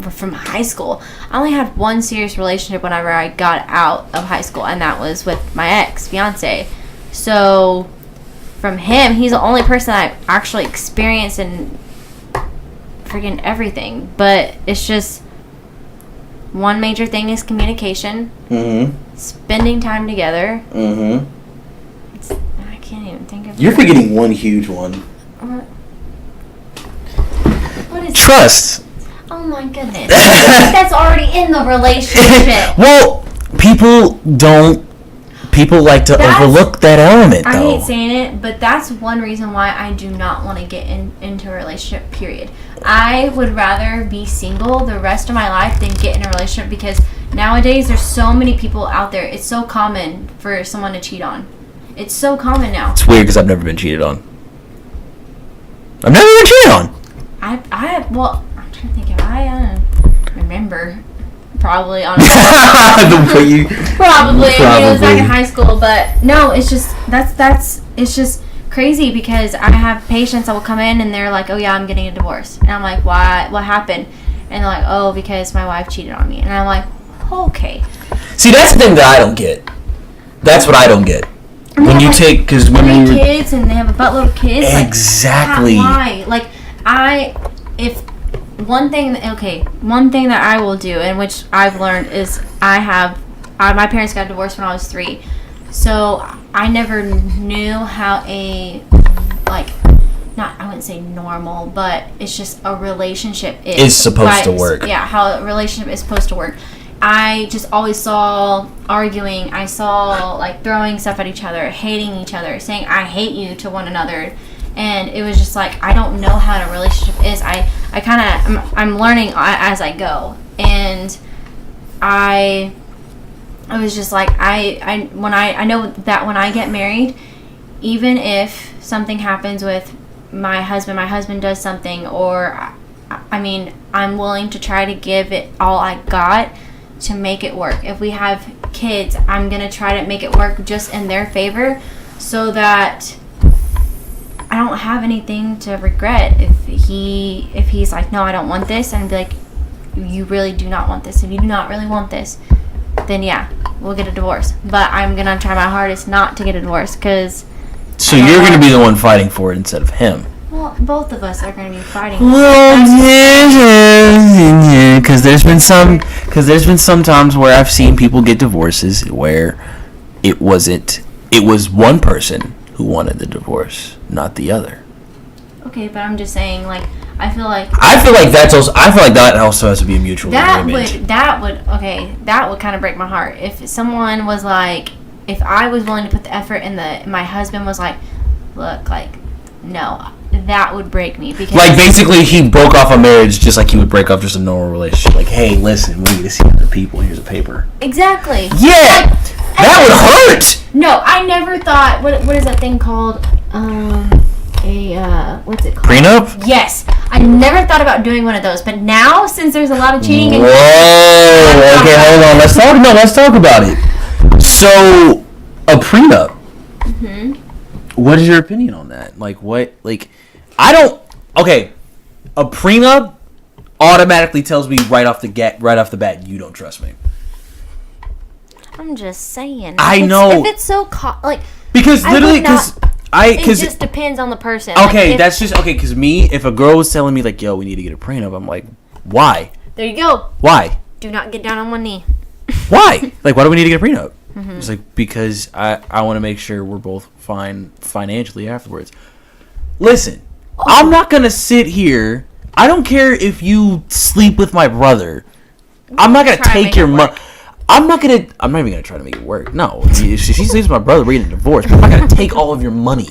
from high school. I only had one serious relationship whenever I got out of high school, and that was with my ex-fiance. So from him, he's the only person I actually experienced in freaking everything. But it's just, one major thing is communication. Spending time together. I can't even think of You're forgetting one huge one. What is Trust. Oh my goodness. That's already in the relationship. Well, people like to overlook that element, though. I hate saying it, but that's one reason why I do not want to get into a relationship, period. I would rather be single the rest of my life than get in a relationship, because nowadays there's so many people out there. It's so common for someone to cheat on. It's so common now. It's weird because I've never been cheated on. I've never been cheated on. Well, I'm trying to think if I remember. Probably, honestly. Probably. It was back in high school, but no, it's just, it's just crazy, because I have patients that will come in and they're like, oh yeah, I'm getting a divorce. And I'm like, why? What happened? And they're like, oh, because my wife cheated on me. And I'm like, okay. See, that's the thing that I don't get. That's what I don't get. When you take, because when you kids and they have a buttload of kids, exactly. Like, why? Like, one thing that I will do, and which I've learned, is my parents got divorced when I was 3, so I never knew how I wouldn't say normal, but it's just a relationship is supposed to work. Yeah, how a relationship is supposed to work. I just always saw arguing. I saw like throwing stuff at each other, hating each other, saying I hate you to one another. And it was just like, I don't know how a relationship is. I'm learning as I go. And I was just like, I know that when I get married, even if something happens with my husband does something, or I'm willing to try to give it all I got to make it work. If we have kids, I'm going to try to make it work just in their favor, so that I don't have anything to regret. If he's like, no, I don't want this, and be like, you really do not want this. If you do not really want this, then yeah, we'll get a divorce. But I'm going to try my hardest not to get a divorce, because... So you're going to be the one fighting for it instead of him. Well, both of us are going to be fighting. Well, yeah, because there's been some times where I've seen people get divorces where it was one person who wanted the divorce, not the other. Okay, but I'm just saying, like, I feel like that also has to be a mutual agreement. That would kind of break my heart if someone was like, if I was willing to put the effort in, my husband was like, look, like, no, that would break me, because like basically he broke off a marriage just like he would break off just a normal relationship. Like, hey, listen, we need to see other people. Here's a paper. Exactly. Yeah, like, that would hurt. No, I never thought. What is that thing called? What's it called? Prenup? Yes. I never thought about doing one of those, but now, since there's a lot of cheating and... Whoa! Okay, hold on. Let's talk about it. So, a prenup. Mm-hmm. What is your opinion on that? Like, what? Like, I don't... Okay, a prenup automatically tells me right off the bat, you don't trust me. I'm just saying. I know. If it's so... Because literally, it just depends on the person. Okay, because if a girl was telling me, like, yo, we need to get a prenup, I'm like, why? There you go. Why? Do not get down on one knee. Why? Like, why do we need to get a prenup? Mm-hmm. It's like, because I want to make sure we're both fine financially afterwards. Listen, I'm not going to sit here. I don't care if you sleep with my brother. I'm not going to take your money. I'm not even gonna try to make it work. No, if she sleeps with my brother, we're getting a divorce. But I'm not gonna take all of your money.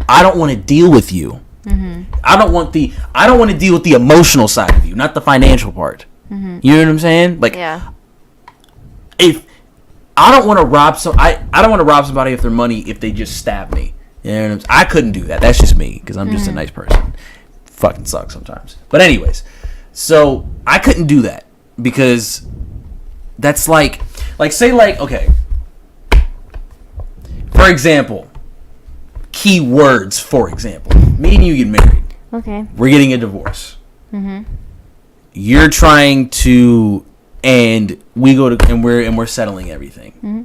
I don't want to deal with you. Mm-hmm. I don't want to deal with the emotional side of you, not the financial part. Mm-hmm. You know what I'm saying? Like, yeah. If I don't want to rob I don't want to rob somebody of their money if they just stab me. You know what I'm saying? I couldn't do that. That's just me, because I'm just a nice person. Fucking sucks sometimes. But anyways, so I couldn't do that, because that's like say okay. For example, me and you get married. Okay. We're getting a divorce. Mm-hmm. you're trying to, and we go to, and we're settling everything. Mm-hmm.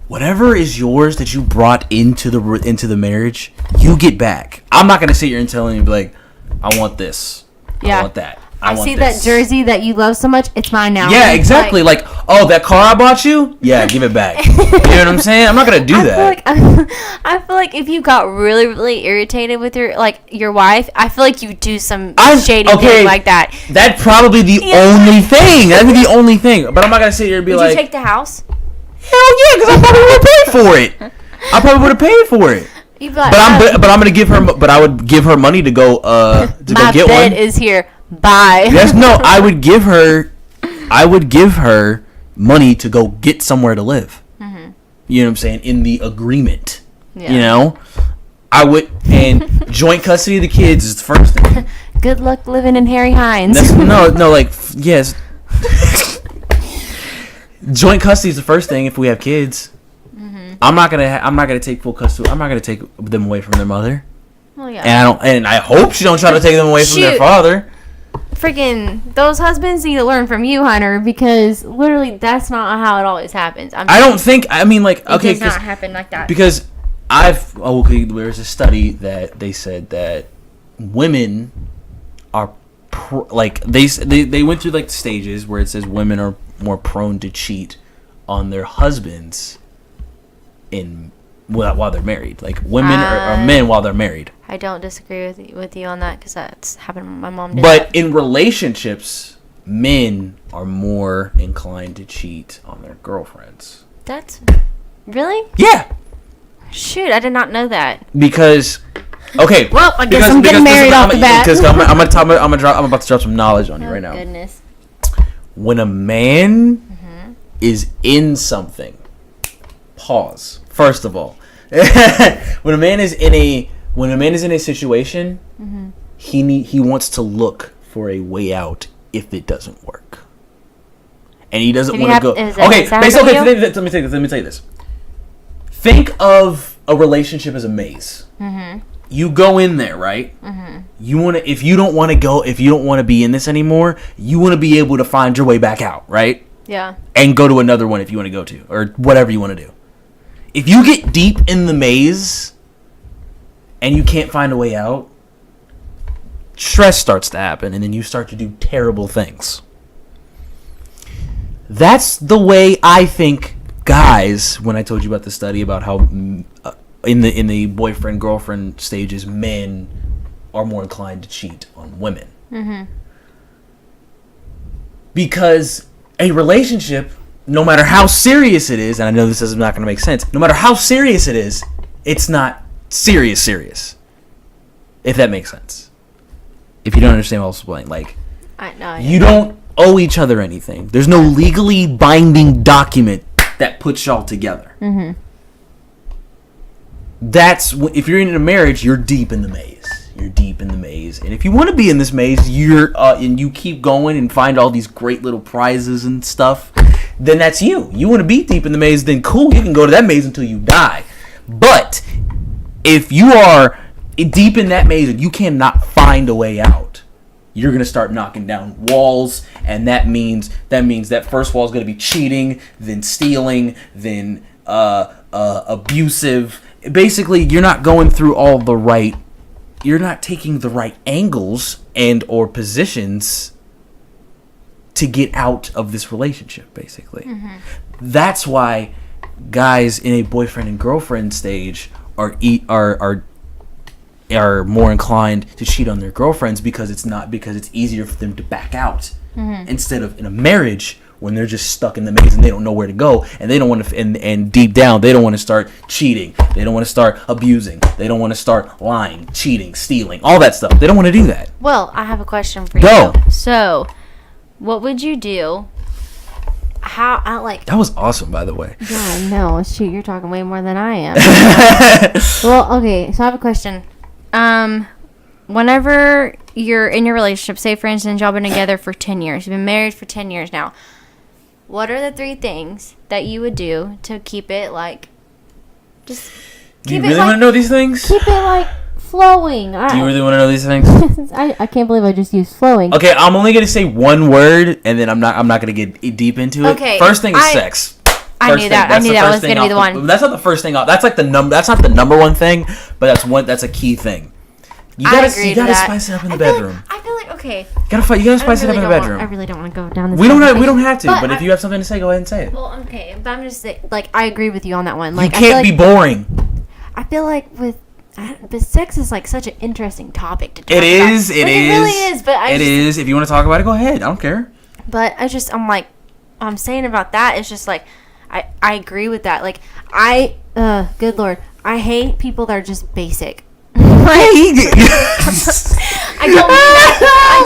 Whatever is yours that you brought into the marriage, you get back. I'm not gonna sit here and tell you, be like, I want this. Yeah. I want that. I want see this. that jersey that you love so much. It's mine now. Yeah, exactly. Like, oh, that car I bought you? Yeah, give it back. You know what I'm saying? I'm not gonna do that. I feel like if you got really, really irritated with your wife, I feel like you do some shady thing like that. That'd probably be the only thing. That'd be the only thing. But I'm not gonna sit here and be Would like, you take the house? Hell yeah, because I probably would have paid for it. I probably would have paid for it. But I'm gonna give her. But I would give her money to go to go get one. My bed is here. Bye. Yes, no. I would give her money to go get somewhere to live. Mm-hmm. You know what I'm saying? In the agreement. Yeah. You know, I would, and joint custody of the kids is the first thing. Good luck living in Harry Hines. Yes. Joint custody is the first thing if we have kids. Mm-hmm. I'm not gonna take full custody. I'm not gonna take them away from their mother. Well, yeah. And I hope she don't try to take them away from their father. Freaking those husbands need to learn from you, Hunter, because literally that's not how it always happens. I don't think. I mean, like, okay, it does not happen like that. Because there's a study that they said that women are they went through like stages where it says women are more prone to cheat on their husbands while they're married. Like women or men while they're married. I don't disagree with you on that because that's happened. My mom did. But in relationships, men are more inclined to cheat on their girlfriends. That's really? Yeah. Shoot, I did not know that. Because, okay. Well, I guess I'm getting married off the bat. Because I'm about to drop some knowledge on you right now. Oh goodness. When a man is in something, pause. First of all, when a man is in a situation, he wants to look for a way out if it doesn't work, and he doesn't want to go. Okay, let me tell you this. Think of a relationship as a maze. Mm-hmm. You go in there, right? Mm-hmm. If you don't want to be in this anymore, you want to be able to find your way back out, right? Yeah. And go to another one if you want to go to, or whatever you want to do. If you get deep in the maze and you can't find a way out, stress starts to happen, and then you start to do terrible things. That's the way I think guys, when I told you about the study about how in the boyfriend girlfriend stages, men are more inclined to cheat on women. Mm-hmm. Because a relationship, no matter how serious it is, and I know this is not going to make sense, no matter how serious it is, it's not serious. If that makes sense. If you don't understand what I was explaining, like, you don't owe each other anything. There's no legally binding document that puts y'all together. Mm-hmm. If you're in a marriage, you're deep in the maze. And if you want to be in this maze, and you keep going and find all these great little prizes and stuff, then that's you. You want to be deep in the maze, then cool, you can go to that maze until you die. But if you are deep in that maze and you cannot find a way out, you're going to start knocking down walls, and that means that first wall is going to be cheating, then stealing, then abusive. Basically, you're not going through you're not taking the right angles and or positions to get out of this relationship, basically. Mm-hmm. That's why guys in a boyfriend and girlfriend stage are more inclined to cheat on their girlfriends because it's easier for them to back out, instead of in a marriage when they're just stuck in the maze and they don't know where to go, and they don't want to and deep down they don't want to start cheating, they don't want to start abusing, they don't want to start lying, cheating, stealing, all that stuff. They don't want to do that. Well, I have a question for you. So what would you do? That was awesome, by the way. Yeah, I know. Shoot, you're talking way more than I am. Well, okay, so I have a question. Whenever you're in your relationship, say for instance y'all been together for 10 years, you've been married for 10 years now, what are the 3 things that you would do to keep it like, just do you really want to know these things? Keep it like flowing. Do you really want to know these things? I can't believe I just used flowing. Okay, I'm only gonna say one word, and then I'm not gonna get deep into it. Okay, First thing is sex. I knew that was gonna be the one. That's not the first thing. That's like that's not the number one thing, but that's a key thing. You gotta spice it up in the bedroom. I feel like okay. You gotta spice it up in the bedroom. I really don't want to go down this. We don't have to. But if you have something to say, go ahead and say it. Well, okay, but I'm just saying, Like, I agree with you on that one. You Like, can't be boring. I feel like but sex is like such an interesting topic to talk It is. about. It is. It really is. But it is. If you want to talk about it, go ahead. I don't care. But I'm like, I'm saying about that. It's just like, I agree with that. Like, good Lord, I hate people that are just basic. I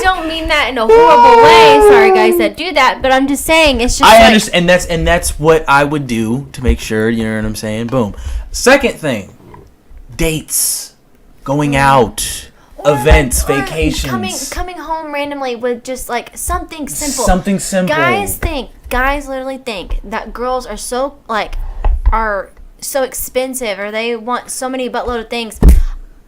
don't mean that in a horrible way. Sorry, guys that do that, but I'm just saying it's just. I understand, and that's what I would do to make sure. You know what I'm saying? Boom. Second thing, dates, going out, events, vacations, coming home randomly with just like something simple. Something simple. Guys literally think that girls are so expensive, or they want so many buttload of things.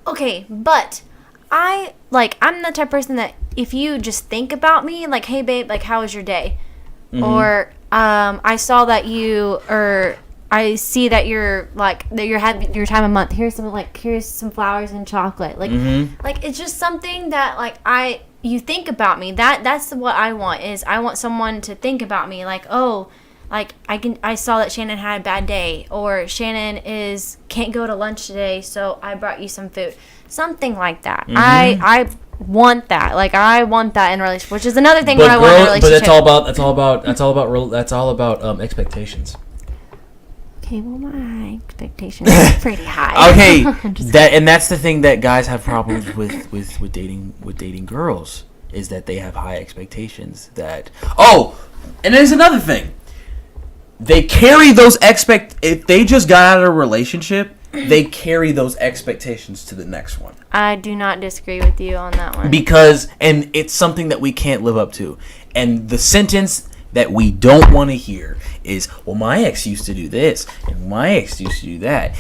Okay, but I'm the type of person that if you just think about me, like, hey babe, like, how was your day? Mm-hmm. Or I saw that I see that you're like that you're having your time of month. Here's some flowers and chocolate. Like like it's just something that like you think about me. That's what I want, is I want someone to think about me, like, oh, like I saw that Shannon had a bad day, or Shannon can't go to lunch today, so I brought you some food. Something like that. Mm-hmm. I want that. Like, I want that in a relationship, which is another thing I want in a relationship. But that's all about expectations. Okay, well, my expectations are pretty high. Okay, that's the thing that guys have problems with dating girls, is that they have high expectations. And there's another thing. They carry those if they just got out of a relationship, they carry those expectations to the next one. I do not disagree with you on that one. And it's something that we can't live up to. And the sentence that we don't want to hear is, well, my ex used to do this, and my ex used to do that.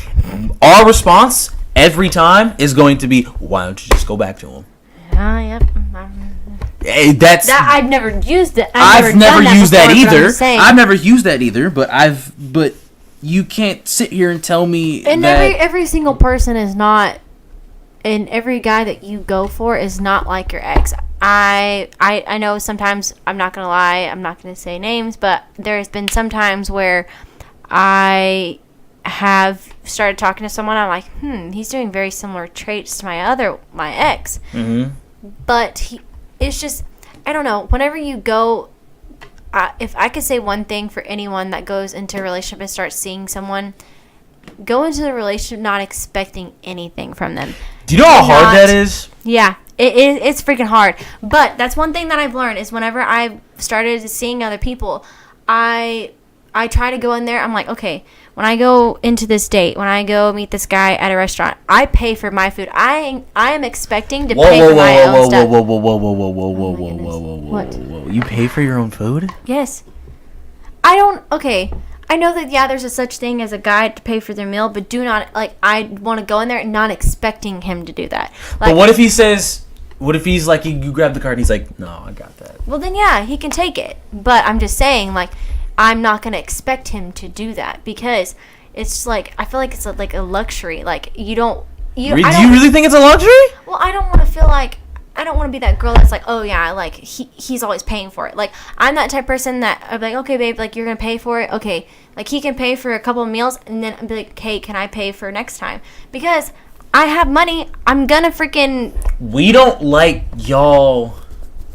Our response every time is going to be, why don't you just go back to him? Yep. Hey, I've never used it. I've never used that either. I've never used that either, but you can't sit here and tell me and that every single person is not, and every guy that you go for is not like your ex. I know sometimes, I'm not going to lie, I'm not going to say names, but there's been some times where I have started talking to someone, I'm like, he's doing very similar traits to my ex. Mm-hmm. But it's just, I don't know, whenever you go, if I could say one thing for anyone that goes into a relationship and starts seeing someone, go into the relationship not expecting anything from them. Do you know how hard that is? Yeah, it's freaking hard. But that's one thing that I've learned, is whenever I've started seeing other people, I try to go in there, I'm like, okay, when I go into this date, when I go meet this guy at a restaurant, I pay for my food. I am expecting to pay for my own stuff. Whoa. You pay for your own food? Yes. Okay. I know that, yeah, there's a such thing as a guy to pay for their meal, but do not, like, I want to go in there and not expecting him to do that. Like, but what if he's like, you grab the card and he's like, no, I got that. Well, then, yeah, he can take it. But I'm just saying, like, I'm not going to expect him to do that, because it's like, I feel like it's like a luxury. Like, do you really think it's a luxury? Well, I don't want to feel like, I don't want to be that girl that's like, oh yeah, like he's always paying for it. Like, I'm that type of person that I'm like, okay babe, like, you're going to pay for it. Okay. Like, he can pay for a couple of meals, and then I'd be like, hey, can I pay for next time? Because I have money. I'm going to freaking. We don't like y'all.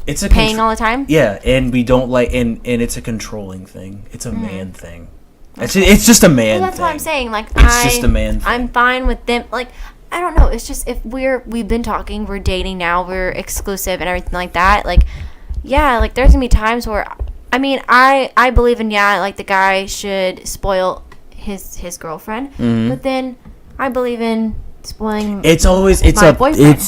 It's a paying all the time. Yeah, and we don't like, and it's a controlling thing. It's a man thing. It's just a man. Well, that's thing. what I'm saying. Like, it's just a man thing. I'm fine with them. Like, I don't know. It's just, if we've been talking, we're dating now, we're exclusive and everything like that. Like, yeah, like, there's gonna be times where, I mean, I believe in, yeah, like, the guy should spoil his girlfriend, but then I believe in spoiling.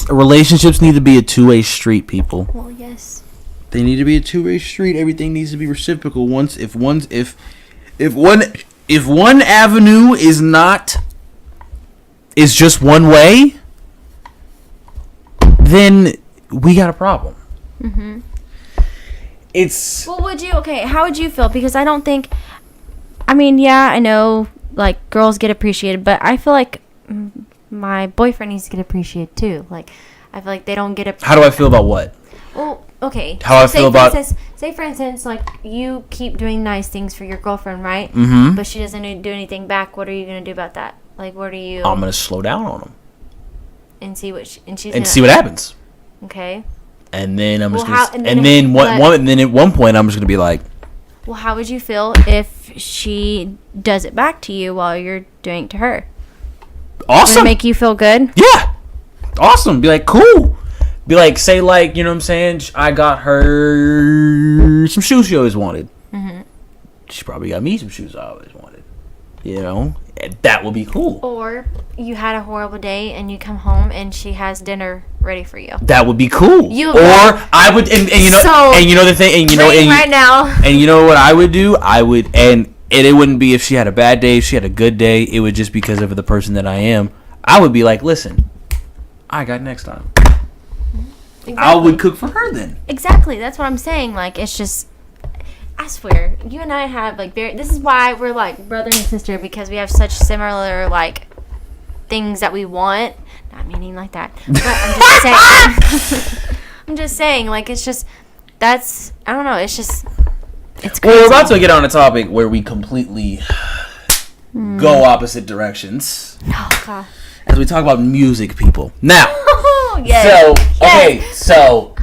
Relationships need to be a two-way street, people. Well, yes. They need to be a two-way street. Everything needs to be reciprocal. If one avenue is just one way, then we got a problem. Mm-hmm. It's... Well, how would you feel? Because I don't think, I mean, yeah, I know, like, girls get appreciated, but I feel like my boyfriend needs to get appreciated, too. Like, I feel like they don't get How do I feel about what? Well, okay. How I feel about... Say, for instance, like, you keep doing nice things for your girlfriend, right? Mm-hmm. But she doesn't do anything back. What are you going to do about that? Like, what are you... I'm going to slow down on them. And see what see what happens. Okay. And then I'm just Well, gonna, and then at one point I'm just gonna be like, well, how would you feel if she does it back to you while you're doing it to her? awesome. Would it make you feel good? Yeah, awesome. Be like, cool. Be like, say like, you know what I'm saying? I got her some shoes she always wanted. Mm-hmm. She probably got me some shoes I always wanted. You know, that would be cool. Or you had a horrible day and you come home and she has dinner ready for you. That would be cool. I would, and you know, so, and you know the thing, and you know, and right now, and you know what I would do? I would, and it wouldn't be if she had a bad day, if she had a good day. It would just because of the person that I am. I would be like, listen, I got next time. Exactly. I would cook for her then. Exactly. That's what I'm saying. Like, it's just, I swear, you and I have like this is why we're like brother and sister, because we have such similar like things that we want. Not meaning like that, but I'm just saying. I'm just saying, like, it's just, that's, I don't know, it's just, it's crazy. Well, we're about to get on a topic where we completely go opposite directions. Oh God. As we talk about music, people. Now, yes. Okay, so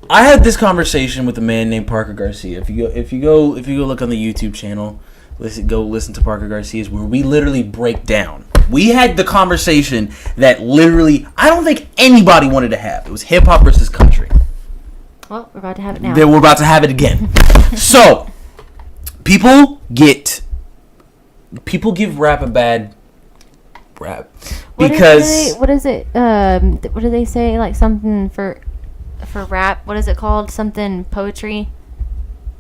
I had this conversation with a man named Parker Garcia. If you go look on the YouTube channel, listen to Parker Garcia's, where we literally break down. We had the conversation that literally I don't think anybody wanted to have. It was hip hop versus country. Well, we're about to have it now. Then we're about to have it again. So, people give rap a bad rap because what is it? What do they say? Like something for rap? What is it called? Something poetry?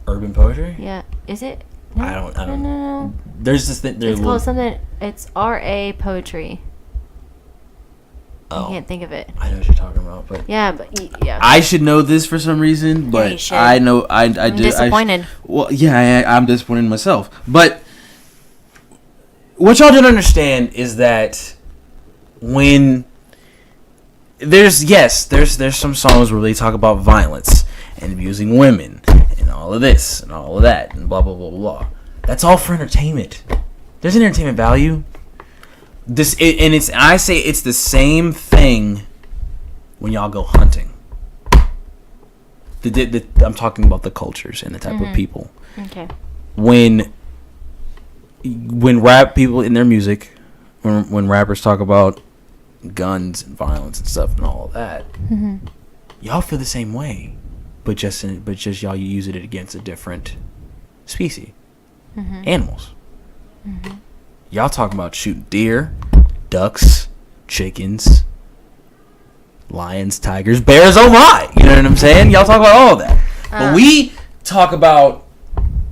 Urban poetry? Yeah. Is it? No, I don't. No. There's this thing. It's called something. It's RA poetry. Oh. I can't think of it. I know what you're talking about, but yeah. I should know this for some reason, but yeah, I know I do. I'm disappointed. Well, yeah, I'm disappointed in myself. But what y'all don't understand is that when there's some songs where they talk about violence and abusing women and all of this and all of that and blah blah blah blah. That's all for entertainment. There's an entertainment value. I say it's the same thing when y'all go hunting. I'm talking about the cultures and the type of people. Okay. When rap people in their music, when rappers talk about guns and violence and stuff and all of that, y'all feel the same way, but just y'all use it against a different species, animals. Y'all talking about shooting deer, ducks, chickens, lions, tigers, bears. Oh my! You know what I'm saying? Y'all talk about all of that, but we talk about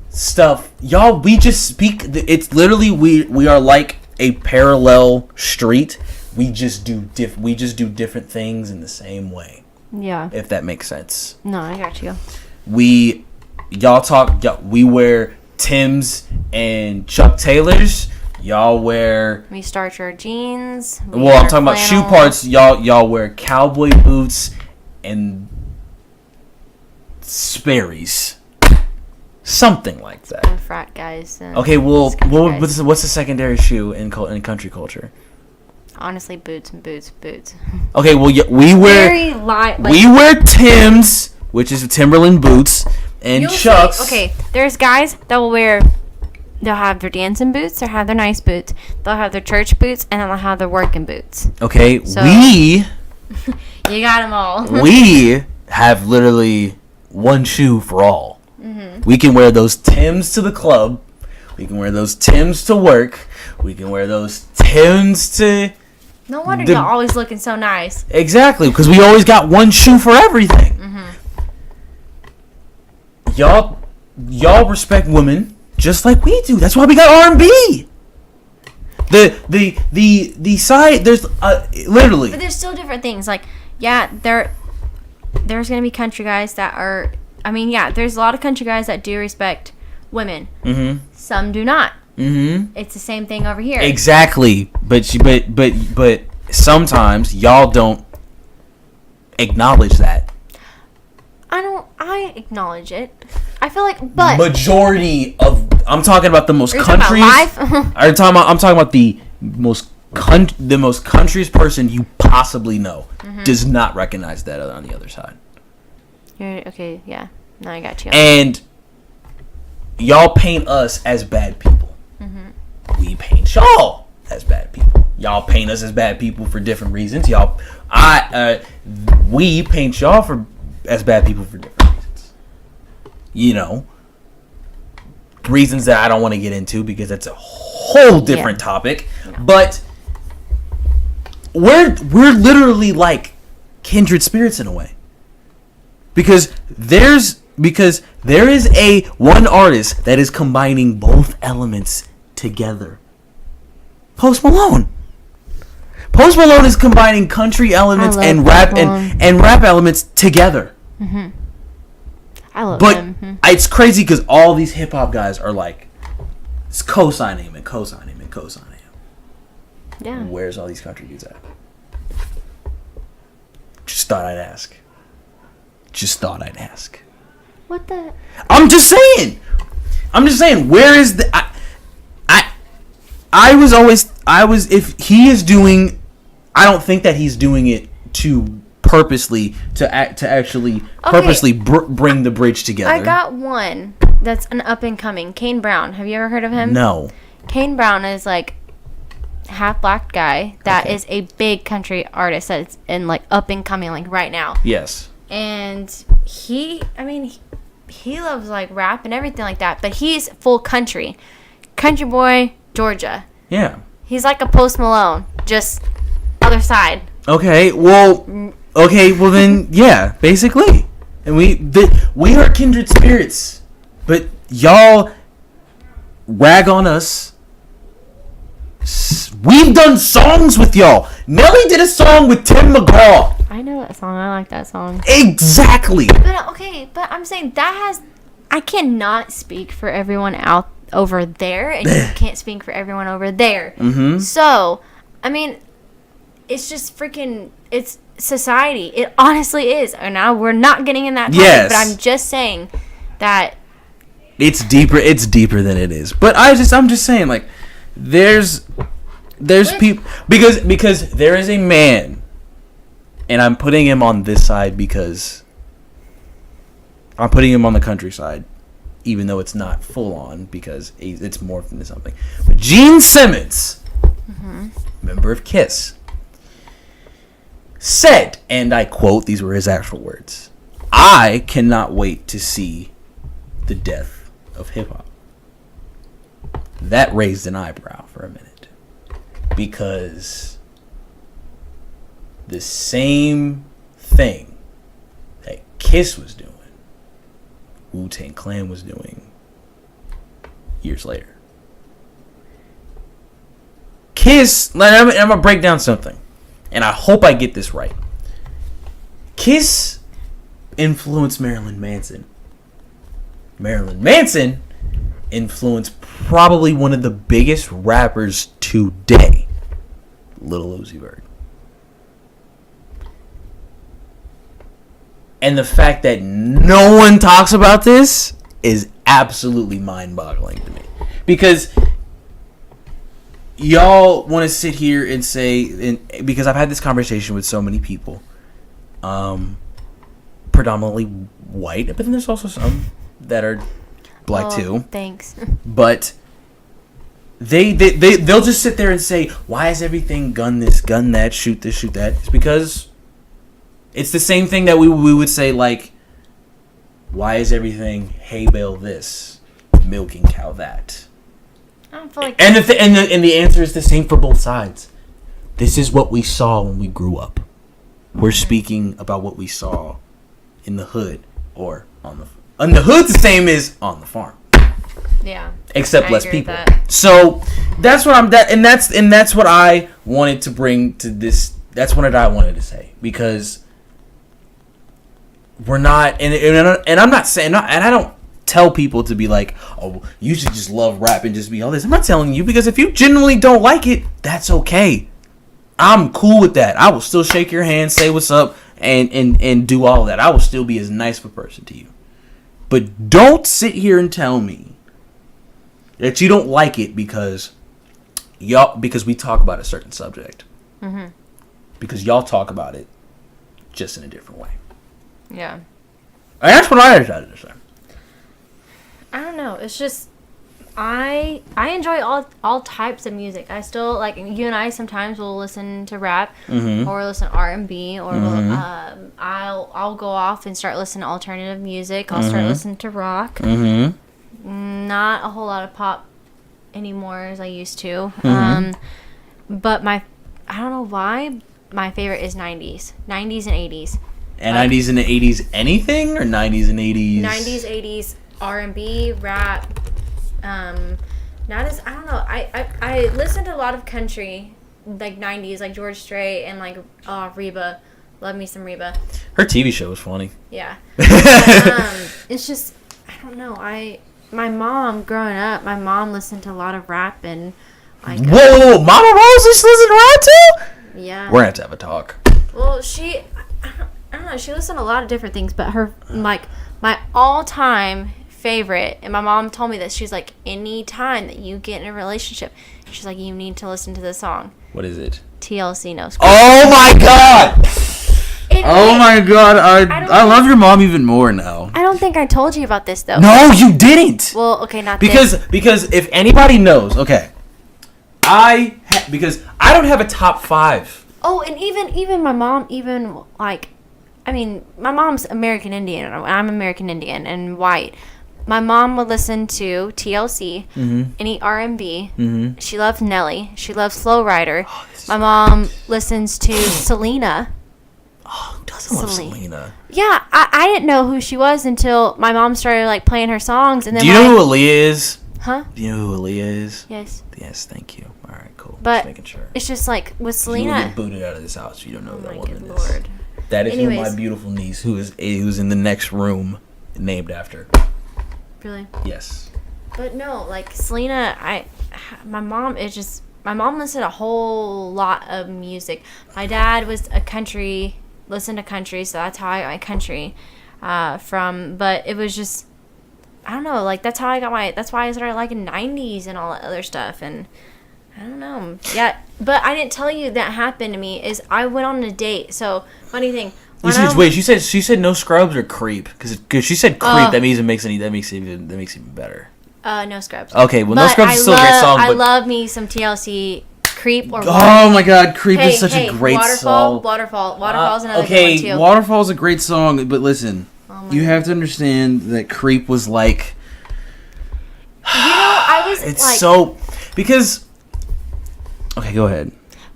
stuff. Y'all, we just speak. It's literally we are like a parallel street. We just do different things in the same way. Yeah. If that makes sense. No, I got you. We wear Tim's and Chuck Taylors. Y'all wear. We start your jeans. Well, I'm talking about shoe parts. Y'all wear cowboy boots and Sperry's. Something like that. And frat guys. And okay, well, what's the secondary shoe in country culture? Honestly, boots. Okay, well, we wear Tim's, which is Timberland boots, and Chucks. Okay, there's guys that will they'll have their dancing boots, they'll have their nice boots, they'll have their church boots, and then they'll have their working boots. Okay, so, you got them all. We have literally one shoe for all. We can wear those Timbs to the club. We can wear those Timbs to work. We can wear those Timbs to... No wonder y'all always looking so nice. Exactly, because we always got one shoe for everything. Y'all respect women just like we do. That's why we got R&B. The side, there's literally... But there's still different things. Like, yeah, there's gonna be country guys that are. I mean, yeah, there's a lot of country guys that do respect women. Mm-hmm. Some do not. Mm-hmm. It's the same thing over here. Exactly, but sometimes y'all don't acknowledge that. I acknowledge it. I feel like, but Majority of I'm talking about the most are you talking countries. about life? I'm talking about the most countries person you possibly know does not recognize that on the other side. Okay, yeah. Now I got you. And y'all paint us as bad people. We paint y'all as bad people. Y'all paint us as bad people for different reasons. We paint y'all as bad people for different reasons. You know, reasons that I don't want to get into because that's a whole different topic. Yeah. But we're literally like kindred spirits in a way. Because there is a one artist that is combining both elements together. Post Malone. Post Malone is combining country elements and rap and rap elements together. Mm-hmm. I love him. But it's crazy because all these hip hop guys are like co-signing him and co-signing him and co-signing him. Yeah. Where's all these country dudes at? Just thought I'd ask. What the? I'm just saying. Where is the? If he is doing, I don't think that he's doing it to purposely bring the bridge together. I got one that's an up and coming. Kane Brown. Have you ever heard of him? No. Kane Brown is like half black guy that is a big country artist that's in like up and coming like right now. Yes. And he loves like rap and everything like that, but he's full country boy, Georgia. Yeah. He's like a Post Malone, just other side. Okay, well then, yeah, basically. And we are kindred spirits, but y'all rag on us. We've done songs with y'all. Nelly did a song with Tim McGraw. I know that song. I like that song. Exactly. But I'm saying I cannot speak for everyone out over there, and you can't speak for everyone over there. Mm-hmm. So, I mean, it's just it's society. It honestly is. And now we're not getting in that topic, yes. But I'm just saying that it's deeper than it is. But I'm just saying, like, there's people because there is a man, and I'm putting him on this side because I'm putting him on the countryside, even though it's not full on because it's morphed into something. But Gene Simmons, member of Kiss, said, and I quote, these were his actual words, "I cannot wait to see the death of hip hop." That raised an eyebrow for a minute because the same thing that Kiss was doing, Wu-Tang Clan was doing years later. Kiss, I'm going to break down something, and I hope I get this right. Kiss influenced Marilyn Manson. Marilyn Manson influenced probably one of the biggest rappers today, Lil Uzi Vert. And the fact that no one talks about this is absolutely mind-boggling to me. Because y'all want to sit here and say, because I've had this conversation with so many people, predominantly white, but then there's also some that are black too. Thanks. But they'll just sit there and say, why is everything gun this, gun that, shoot this, shoot that? It's because it's the same thing that we would say, like, why is everything hay bale this, milking cow that? I don't feel like and the answer is the same for both sides. This is what we saw when we grew up. We're speaking about what we saw in the hood or on the and the hood's the same as on the farm. Yeah. Except I less agree with people. that. So that's what that's what I wanted to bring to this. That's what I wanted to say, because we're not, and I'm not saying, and I don't tell people to be like, oh, you should just love rap and just be all this. I'm not telling you, because if you genuinely don't like it, that's okay. I'm cool with that. I will still shake your hand, say what's up, and do all of that. I will still be as nice of a person to you. But don't sit here and tell me that you don't like it because we talk about a certain subject. Mm-hmm. Because y'all talk about it just in a different way. Yeah. And that's what I decided to say. I don't know. It's just I enjoy all types of music. I still like you and I sometimes will listen to rap or listen to R&B or I'll go off and start listening to alternative music. I'll start listening to rock. Not a whole lot of pop anymore as I used to. But I don't know why my favorite is 90s and 80s. And 90s and the 80s anything or 90s and 80s? 90s, 80s, R&B, rap. Not as, I don't know. I listened to a lot of country, like 90s, like George Strait and like Reba. Love me some Reba. Her TV show was funny. Yeah. But, it's just, I don't know. My mom, growing up, my mom listened to a lot of rap and like. Whoa, Mama Rose just listen to rap too? Yeah. We're going to have a talk. Well, I don't know. She listened to a lot of different things, but her, like, my all-time favorite, and my mom told me this, she's like, any time that you get in a relationship, she's like, you need to listen to this song. What is it? TLC No Scrubs. Oh my god! Oh my god, I love your mom even more now. I don't think I told you about this, though. No, you didn't! Well, okay, not because this. Because if anybody knows, okay, because I don't have a top 5. Oh, and even my mom, even, like, I mean, my mom's American Indian. I'm American Indian and white. My mom would listen to TLC, any R&B. She loves Nelly. She loves Slow Rider. Oh, my mom listens to Selena. Oh, who doesn't love Selena? Yeah, I didn't know who she was until my mom started, like, playing her songs. And then, do you know who Aaliyah is? Huh? Do you know who Aaliyah is? Yes. Yes, thank you. All right, cool. But just making sure. It's just like with You will Selena. get booted out of this house if you don't know who that my woman good is. Lord. That is Anyways. who my beautiful niece, who's in the next room, named after. Really? Yes. But no, like Selena, my mom listened to a whole lot of music. My dad was listened to country, so that's how I got my country from. But it was just, I don't know, like that's why I started liking 90s and all that other stuff. And I don't know. Yeah, but I didn't tell you that happened to me is I went on a date. So funny thing. Wait, she said no scrubs or creep because she said creep. That makes it even better. No Scrubs. Okay, well, but No Scrubs is still a great song. I But love me some TLC Creep or oh my god, Creep is such a great song. Waterfall's another okay, good one too. Waterfall's a great song, but listen, you God. have to understand that Creep was like. I was It's like, so because. Okay, go ahead.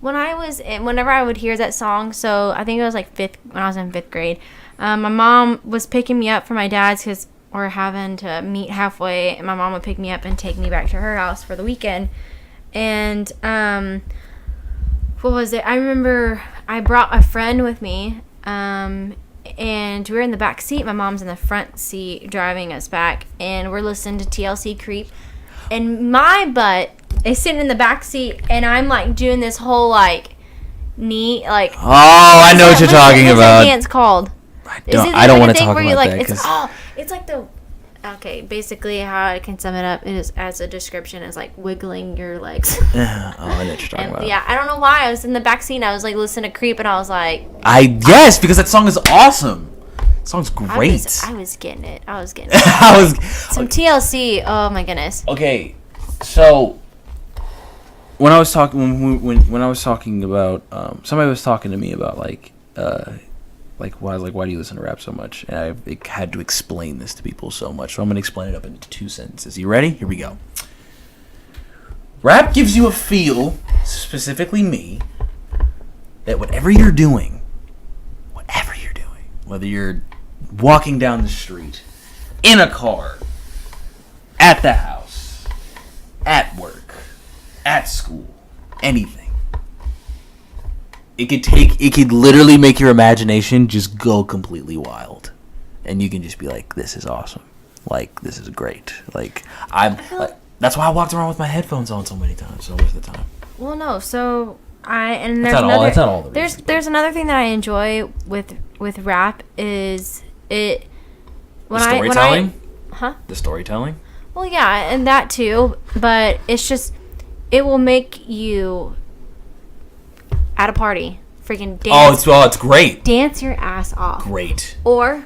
whenever I would hear that song, so I think it was like when I was in 5th grade. My mom was picking me up from my dad's because we're having to meet halfway, and my mom would pick me up and take me back to her house for the weekend. And what was it? I remember I brought a friend with me, and we were in the back seat. My mom's in the front seat driving us back, and we're listening to TLC Creep. And my butt is sitting in the back seat, and I'm like doing this whole like knee like. Oh, I know what you're talking what's about. that dance called? I don't want to talk about that. It's like the. Okay, basically how I can sum it up is as a description is like wiggling your legs. Oh, I know what you're talking about. Yeah, I don't know why I was in the back seat and I was like listening to Creep and I was like. Yes, because that song is awesome. That song's great. I was getting it. Some TLC. Oh my goodness. Okay, so when I was talking when I was talking about somebody was talking to me about why do you listen to rap so much? And I had to explain this to people so much, so I'm gonna explain it up into 2 sentences. You ready? Here we go. Rap gives you a feel, specifically me, that whatever you're doing, whether you're walking down the street, in a car, at the house, at work, at school, anything. It could literally make your imagination just go completely wild. and you can just be like, this is awesome. Like, this is great. Like, that's why I walked around with my headphones on so many times, so much of the time. Well, no. So there's That's not all the there's reasons. there's another thing that I enjoy with rap is it when The storytelling? Huh? The storytelling? Well, yeah, and that too, but it's just it will make you at a party freaking dance. It's great. Dance your ass off. Great. Or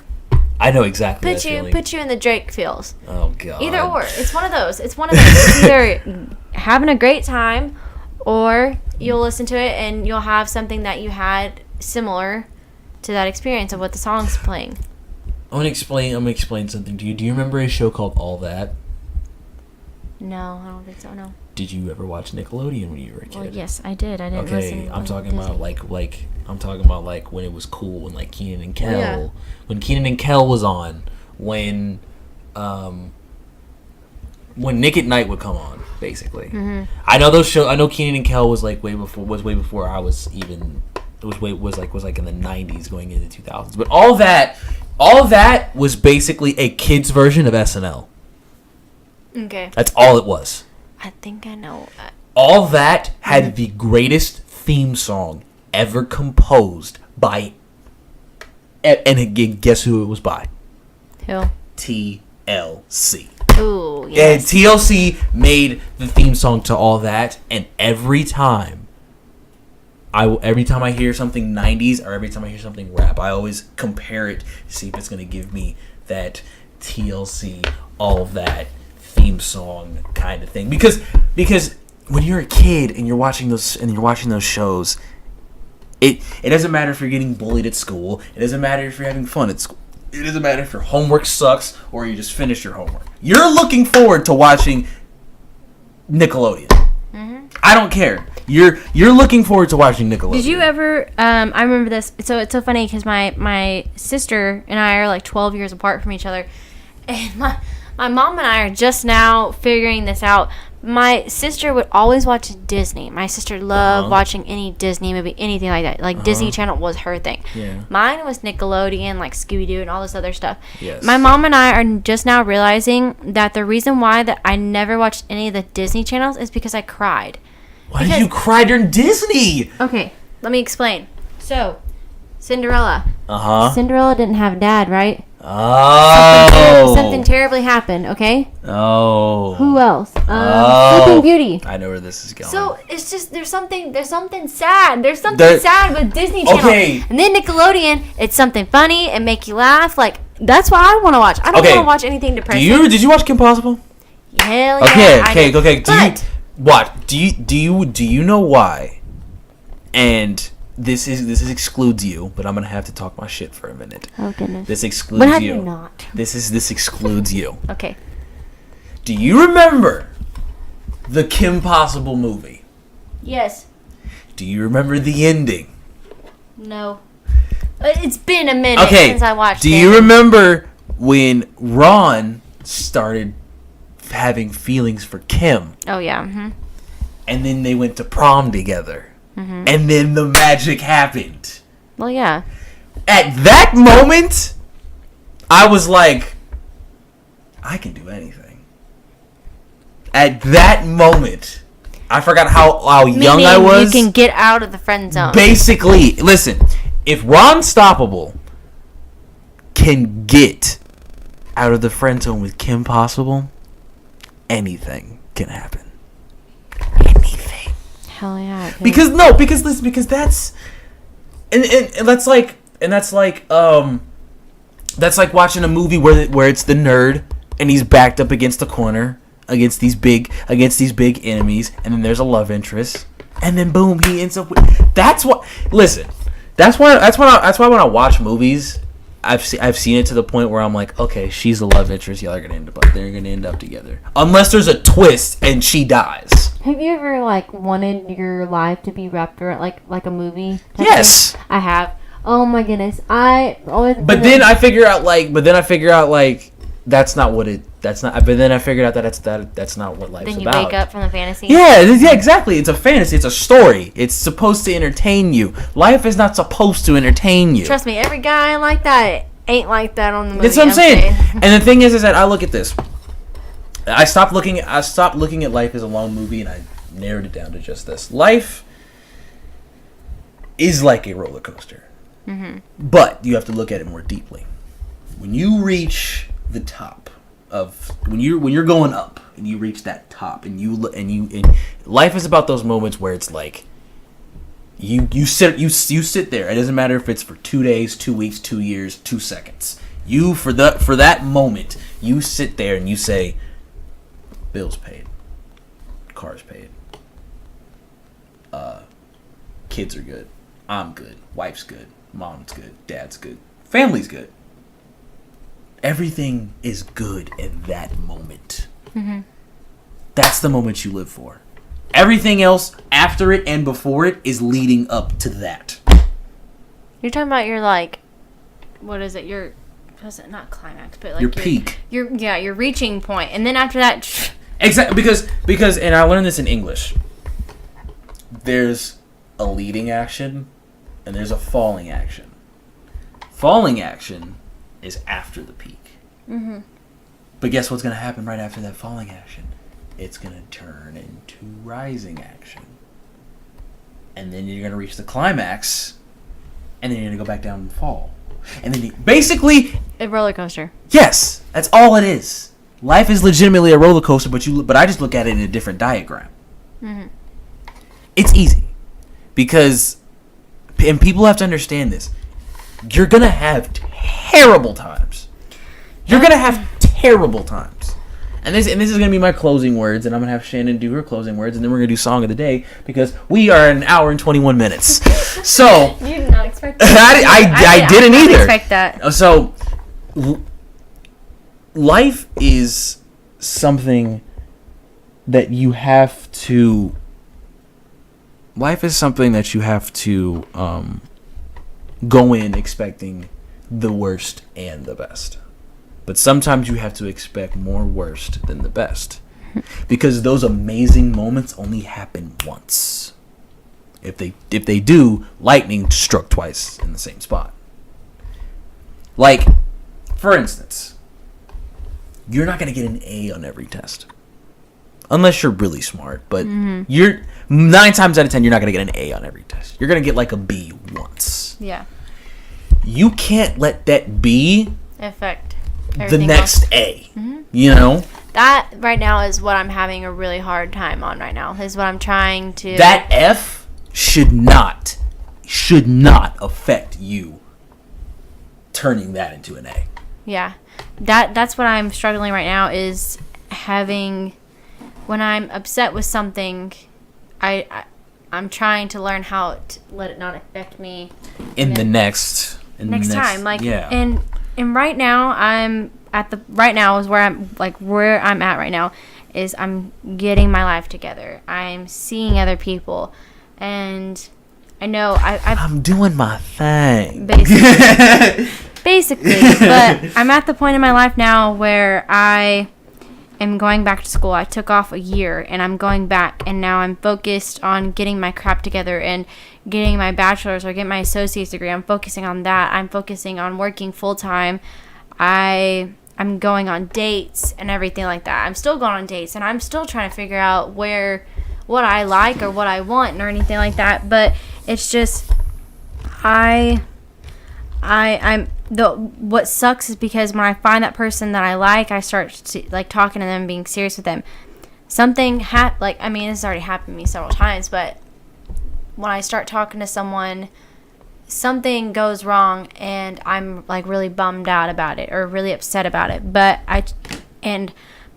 I know exactly that feeling. put you in the Drake feels. Oh, God. Either or. It's one of those. It's either having a great time or you'll listen to it and you'll have something that you had similar to that experience of what the song's playing. I'm gonna explain something to you. Do you remember a show called All That? No, I don't think so, no. Did you ever watch Nickelodeon when you were a kid? Well, yes, I did. I didn't listen. Okay, I'm talking Disney. about I'm talking about like when it was cool, when like Keenan and Kel, yeah. when Keenan and Kel was on, when Nick at Night would come on, basically. Mm-hmm. I know those shows. I know Keenan and Kel was like way before I was even. It was like in the 90s going into 2000s. But all that was basically a kids version of SNL. Okay. That's all it was. I think I know. All that had the greatest theme song ever composed by, and again, guess who it was by? Who? TLC. Ooh, yes. And TLC made the theme song to All That, and every time I hear something 90s or every time I hear something rap, I always compare it to see if it's going to give me that TLC, All That theme song kind of thing. Because when you're a kid and you're watching those shows, it doesn't matter if you're getting bullied at school. It doesn't matter if you're having fun at school. It doesn't matter if your homework sucks or you just finished your homework. You're looking forward to watching Nickelodeon. Mm-hmm. I don't care. You're looking forward to watching Nickelodeon. Did you ever? I remember this. So it's so funny because my sister and I are like 12 years apart from each other, and my mom and I are just now figuring this out. My sister would always watch Disney. My sister loved watching any Disney movie, anything like that. Like Disney Channel was her thing. Yeah. Mine was Nickelodeon, like Scooby-Doo and all this other stuff. Yes. My mom and I are just now realizing that the reason why that I never watched any of the Disney channels is because I cried. Why did you cry during Disney? Okay, let me explain. So, Cinderella. Uh-huh. Cinderella didn't have a dad, right? Oh. Something terribly happened, okay? Oh. Who else? Oh. Sleeping Beauty. I know where this is going. So it's just there's something sad. There's something sad with Disney Channel. Okay. And then Nickelodeon, it's something funny and make you laugh. Like that's what I want to watch. I don't want to watch anything depressing. Did you watch Kim Possible? Hell yeah. Okay. But Do you know why? And this excludes you, but I'm gonna have to talk my shit for a minute. oh goodness. This excludes When have you. you not? This excludes you. Okay. Do you remember the Kim Possible movie? Yes. Do you remember the ending? No. It's been a minute Okay. since I watched it. Do you remember when Ron started having feelings for Kim, Oh yeah. Mm-hmm. and then they went to prom together, and then the magic happened? Well, yeah. At that moment, I was like, I can do anything. At that moment, I forgot how young I was. You can get out of the friend zone. Basically, listen, if Ron Stoppable can get out of the friend zone with Kim Possible, anything can happen. Anything. Hell yeah. Because that's and that's like that's like watching a movie where it's the nerd and he's backed up against the corner against these big enemies, and then there's a love interest, and then boom, he ends up with. That's why when I watch movies, I've seen it to the point where I'm like, okay, she's the love interest. Y'all are gonna end up together, unless there's a twist and she dies. Have you ever wanted your life to be wrapped around like a movie? Yes. I have. Oh my goodness, I always. But then I figure out that's not what it. That's not. But then I figured out that that's not what life's about. Then you wake up from the fantasy. Yeah, exactly. It's a fantasy. It's a story. It's supposed to entertain you. Life is not supposed to entertain you. Trust me, every guy like that ain't like that on the movie. That's what I'm saying. And the thing is that I look at this. I stopped looking at life as a long movie, and I narrowed it down to just this. Life is like a roller coaster, but you have to look at it more deeply. When you reach the top of when you're going up and you reach that top, and life is about those moments where it's like you sit there. It doesn't matter if it's for 2 days, 2 weeks, 2 years, 2 seconds. For that moment, you sit there and you say, bills paid, cars paid, kids are good, I'm good, wife's good, mom's good, dad's good, family's good. Everything is good at that moment. Mm-hmm. That's the moment you live for. Everything else after it and before it is leading up to that. You're talking about your, like, what is it? Your, was it not climax, but like your peak. Your reaching point, and then after that. Exactly, because, and I learned this in English. There's a leading action, and there's a falling action. Falling action is after the peak. Mm-hmm. But guess what's going to happen right after that falling action? It's going to turn into rising action. And then you're going to reach the climax, and then you're going to go back down and fall. And then basically... a roller coaster. Yes, that's all it is. Life is legitimately a roller coaster, but I just look at it in a different diagram. Mm-hmm. It's easy. Because, and people have to understand this, you're going to have terrible times. You're going to have terrible times. And this is going to be my closing words, and I'm going to have Shannon do her closing words, and then we're going to do Song of the Day, because we are an hour and 21 minutes. So... You did not expect that. I didn't either. Expect that. So, life is something that you have to... Life is something that you have to go in expecting the worst and the best. But sometimes you have to expect more worst than the best. Because those amazing moments only happen once. If they do, lightning struck twice in the same spot. Like, for instance, you're not going to get an A on every test. Unless you're really smart. But you're 9 times out of 10, you're not going to get an A on every test. You're going to get like a B once. Yeah. You can't let that B affect the next else. A. Mm-hmm. You know? That right now is what I'm having a really hard time on right now. Is what I'm trying to... That F should not affect you turning that into an A. Yeah. That's what I'm struggling right now is having... When I'm upset with something, I'm trying to learn how to let it not affect me in the next time. Like, yeah. And right now where I'm at right now is I'm getting my life together. I'm seeing other people, and I know I'm doing my thing. Basically, but I'm at the point in my life now where I am going back to school. I took off a year, and I'm going back, and now I'm focused on getting my crap together and getting my bachelor's or getting my associate's degree. I'm focusing on that. I'm focusing on working full time. I'm going on dates and everything like that. I'm still going on dates, and I'm still trying to figure out what I like or what I want or anything like that. But it's just what sucks is because when I find that person that I like, I start to, like, talking to them, being serious with them. Something this has already happened to me several times, but when I start talking to someone, something goes wrong, and I'm, like, really bummed out about it or really upset about it. But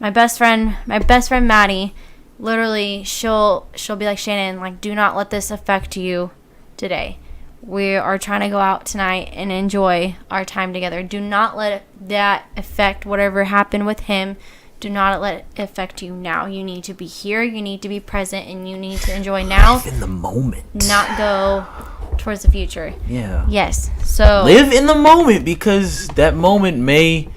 my best friend Maddie, literally, she'll be like, Shannon, like, do not let this affect you today. We are trying to go out tonight and enjoy our time together. Do not let that affect whatever happened with him. Do not let it affect you now. You need to be here. You need to be present, and you need to enjoy now. Live in the moment. Not go towards the future. Yeah. Yes. So live in the moment, because that moment may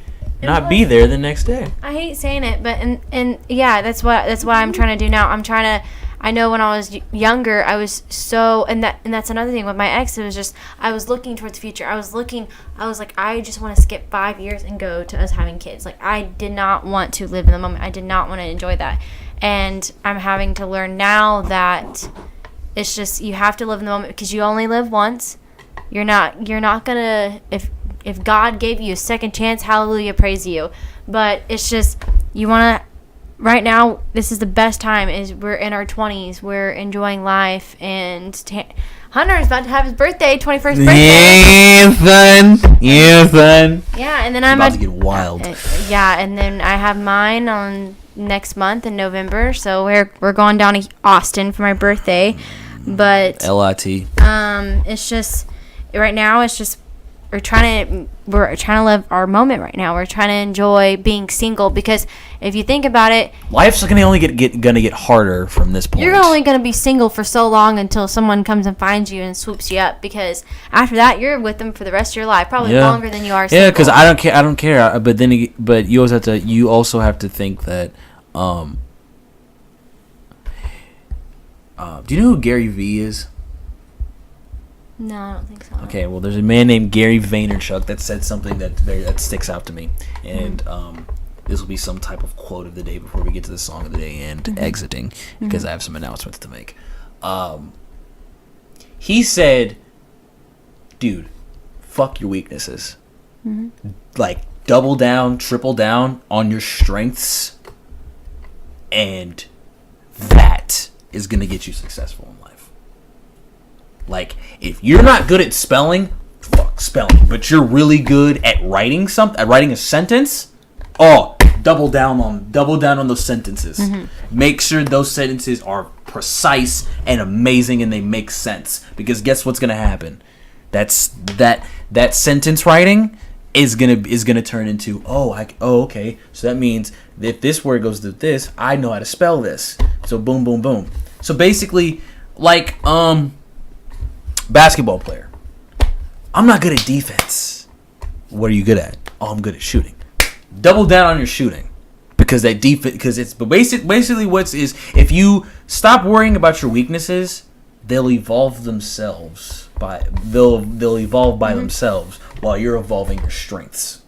not be there the next day. I hate saying it, but and yeah, that's what I'm trying to do now. I'm trying I know when I was younger, I was so, and that's another thing with my ex. It was just, I was looking towards the future. I was like, I just want to skip 5 years and go to us having kids. Like, I did not want to live in the moment. I did not want to enjoy that. And I'm having to learn now that it's just, you have to live in the moment because you only live once. You're not gonna, if God gave you a second chance, hallelujah, praise you. But it's just, you want to, right now, this is the best time. Is we're in our 20s, we're enjoying life, and Hunter is about to have his birthday, 21st birthday. Yeah, son. Yeah, and then It's I'm about to get wild. Yeah, and then I have mine on next month in November, so we're going down to Austin for my birthday. But LIT. it's just right now. It's just we're trying to live our moment right now. We're trying to enjoy being single because if you think about it, Life's gonna only get harder from this point. you're only going to be single for so long until someone comes and finds you and swoops you up. Because after that, you're with them for the rest of your life, probably longer than you are. Yeah, single. because I don't care. But you also have to think that. Do you know who Gary Vee is? No, I don't think so. Okay, well, there's a man named Gary Vaynerchuk that said something that sticks out to me, and this will be some type of quote of the day before we get to the song of the day and exiting, because I have some announcements to make. He said, "Dude, fuck your weaknesses. Like, double down, triple down on your strengths, and that is gonna get you successful in life." Like, if you're not good at spelling, fuck spelling, but you're really good at writing a sentence, double down on those sentences. Make sure those sentences are precise and amazing and they make sense. Because guess what's gonna happen? That sentence writing is gonna turn into okay. So that means that if this word goes to this, I know how to spell this. So boom, boom, boom. So basically, like basketball player. I'm not good at defense. What are you good at? Oh, I'm good at shooting. Double down on your shooting, because that defense. Because it's basically if you stop worrying about your weaknesses, they'll evolve themselves they'll evolve by themselves while you're evolving your strengths,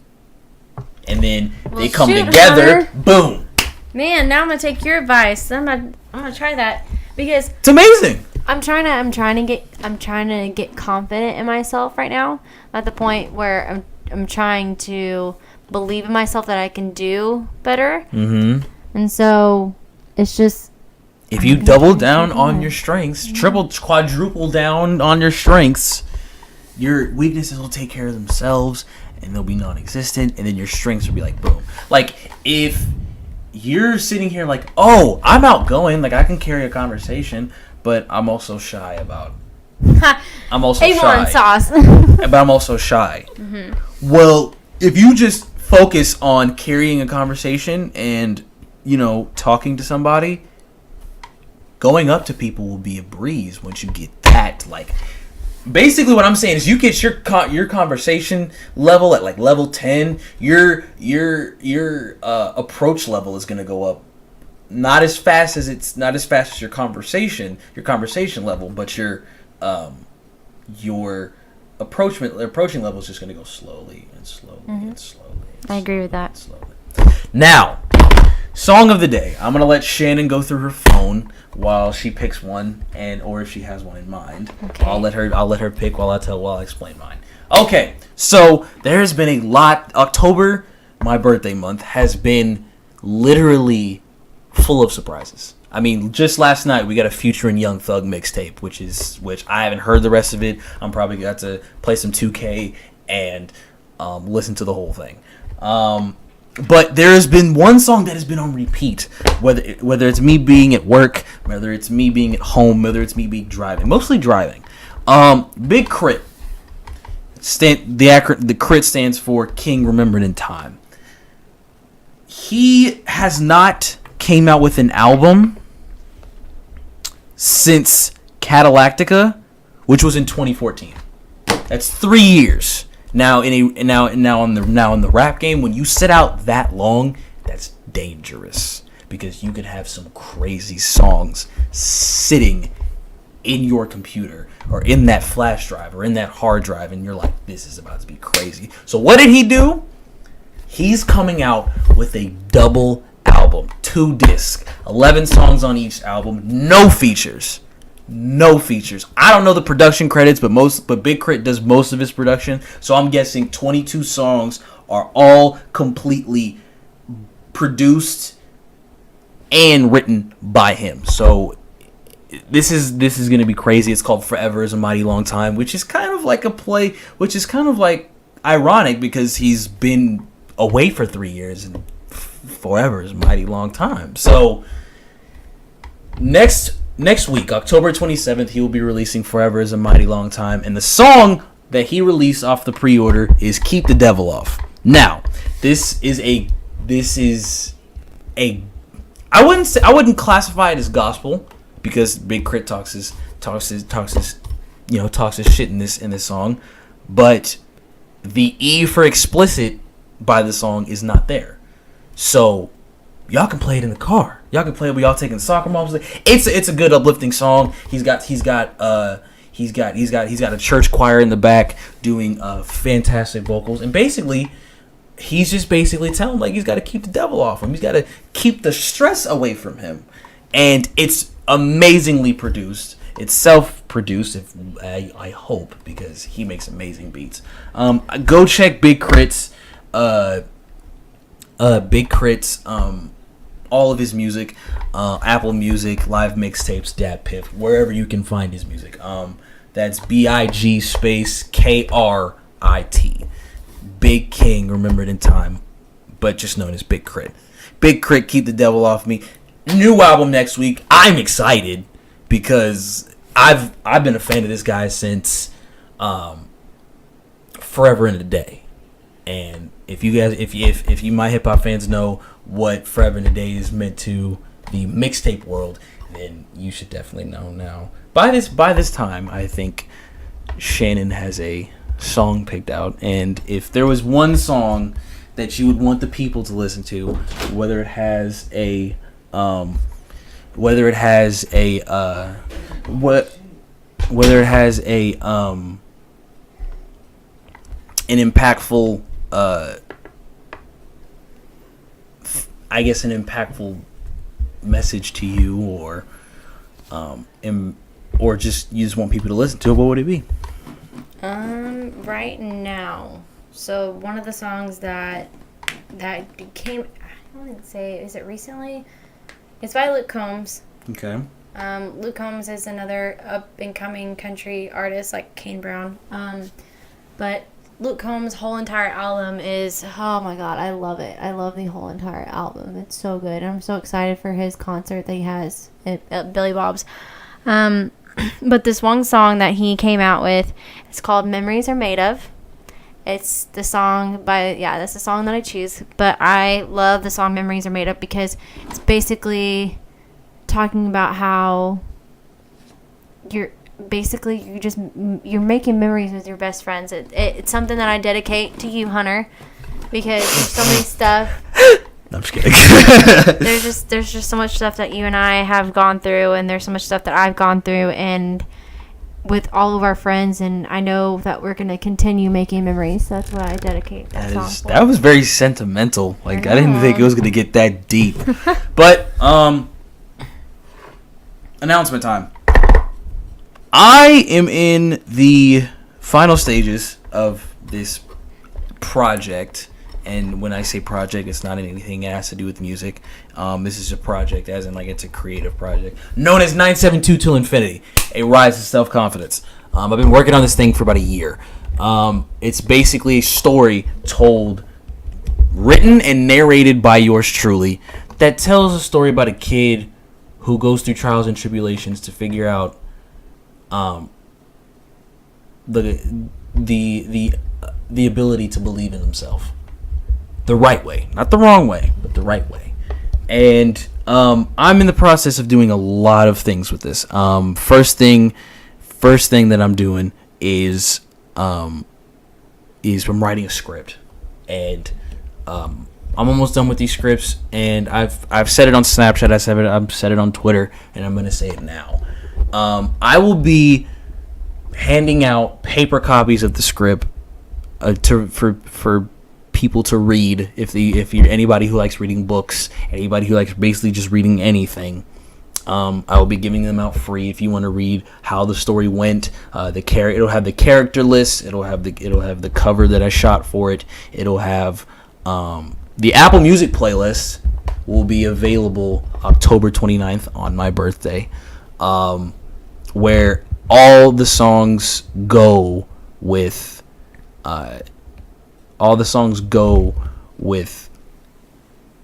and then they come together. Hunter. Boom. Man, now I'm gonna take your advice. I'm gonna try that because It's amazing. I'm trying to get confident in myself right now. At the point where I'm trying to believe in myself that I can do better. Mm-hmm. And so it's just, if you double down on your strengths, quadruple down on your strengths, your weaknesses will take care of themselves and they'll be non-existent, and then your strengths will be like boom. Like, if you're sitting here like, oh, I'm outgoing, like I can carry a conversation, but I'm also shy about. I'm also A1 shy. sauce. But I'm also shy. Mm-hmm. Well, if you just focus on carrying a conversation and, talking to somebody, going up to people will be a breeze once you get that. Like, basically what I'm saying is, you get your conversation level at like level 10, your approach level is going to go up. Not as fast as your conversation level, but your approaching level is just going to go slowly and slowly and slowly. I agree with that. Slowly. Now, song of the day. I'm going to let Shannon go through her phone while she picks one, or if she has one in mind. Okay. I'll let her pick while I explain mine. Okay, so there has been a lot. October, my birthday month, has been literally full of surprises. I mean, just last night we got a Future and Young Thug mixtape, which I haven't heard the rest of it. I'm probably got to play some 2K and listen to the whole thing. But there has been one song that has been on repeat, whether it's me being at work, whether it's me being at home, whether it's me being driving, mostly driving. Big Crit. The Crit stands for King Remembered in Time. He has not came out with an album since Cadillactica, which was in 2014. That's 3 years. Now in the rap game, when you sit out that long, that's dangerous, because you could have some crazy songs sitting in your computer or in that flash drive or in that hard drive, and you're like, this is about to be crazy. So what did he do? He's coming out with a double album, 2 discs, 11 songs on each album, no features. I don't know the production credits, but Big Crit does most of his production, so I'm guessing 22 songs are all completely produced and written by him. So this is going to be crazy. It's called Forever Is a Mighty Long Time, which is kind of like a play, which is kind of like ironic because he's been away for 3 years and forever is a mighty long time. So next week, October 27th, he will be releasing Forever Is a Mighty Long Time, and the song that he released off the pre-order is Keep the Devil Off. Now, this is a I wouldn't classify it as gospel because Big Crit talks his shit in this song, but the E for explicit by the song is not there. So y'all can play it in the car. Y'all can play it when y'all taking soccer moms. It's a good uplifting song. He's got a church choir in the back doing fantastic vocals, and basically he's just telling like he's got to keep the devil off him. He's got to keep the stress away from him, and it's amazingly produced. It's self-produced, if I hope, because he makes amazing beats. Go check Big Crit's all of his music, Apple Music, live mixtapes, Dat Piff, wherever you can find his music. That's BIG space KRIT. Big King, remembered in time, but just known as Big Crit. Big Crit, Keep the Devil Off Me. New album next week. I'm excited because I've been a fan of this guy since Forever and a Day. And if you my hip hop fans know what Forever and a Day is meant to the mixtape world, then you should definitely know now. By this time, I think Shannon has a song picked out, and if there was one song that you would want the people to listen to, whether it has an impactful an impactful message to you, or just you just want people to listen to it, what would it be? Right now, so one of the songs that came, I don't say, is it recently? It's by Luke Combs. Okay. Luke Combs is another up-and-coming country artist like Kane Brown. But Luke Combs' whole entire album is, oh my god, I love it. I love the whole entire album. It's so good. I'm so excited for his concert that he has at Billy Bob's. But this one song that he came out with, it's called Memories Are Made Of. It's the song that's the song that I choose. But I love the song Memories Are Made Of because it's basically talking about how you're making memories with your best friends. It's something that I dedicate to you, Hunter, because there's so many stuff. I'm just kidding. there's just so much stuff that you and I have gone through, and there's so much stuff that I've gone through, and with all of our friends, and I know that we're gonna continue making memories. So that's what I dedicate that song for. That was very sentimental. Like I didn't think it was gonna get that deep. But announcement time. I am in the final stages of this project. And when I say project, it's not anything that has to do with music. This is a project, as in like it's a creative project, known as 972 Till Infinity, a rise to self-confidence. I've been working on this thing for about a year. It's basically a story told, written and narrated by yours truly, that tells a story about a kid who goes through trials and tribulations to figure out the ability to believe in himself. The right way, not the wrong way, but the right way. And I'm in the process of doing a lot of things with this. First thing that I'm doing is I'm writing a script, and I'm I'm almost done with these scripts, and I've said it on Snapchat, I've said it on Twitter, and I'm gonna say it now. I will be handing out paper copies of the script for people to read. If you're anybody who likes reading books, anybody who likes basically just reading anything, I will be giving them out free. If you want to read how the story went, it'll have the character list. It'll have the cover that I shot for it. It'll have the Apple Music playlist will be available October 29th on my birthday, where all the songs go with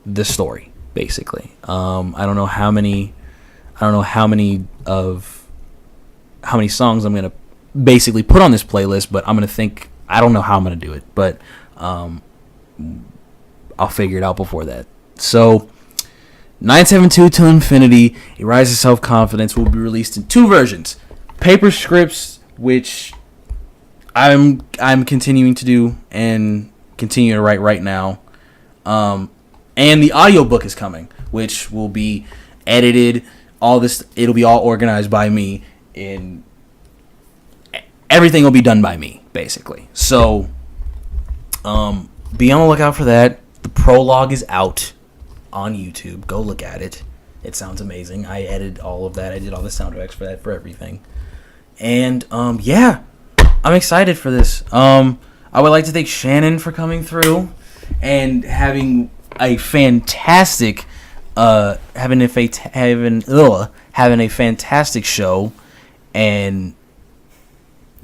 the story, basically. I don't know how many songs I'm gonna basically put on this playlist, but I don't know how I'm gonna do it, but I'll figure it out before that. So 972 Till Infinity, A Rise of Self-Confidence will be released in 2 versions. Paper scripts, which I'm continuing to do and continue to write right now. And the audiobook is coming, which will be edited. It'll be all organized by me, and everything will be done by me, basically. So, be on the lookout for that. The prologue is out on YouTube. Go look at it. It sounds amazing. I edited all of that. I did all the sound effects for that, for everything. And, yeah, I'm excited for this. I would like to thank Shannon for coming through and having a fantastic having a fantastic show. And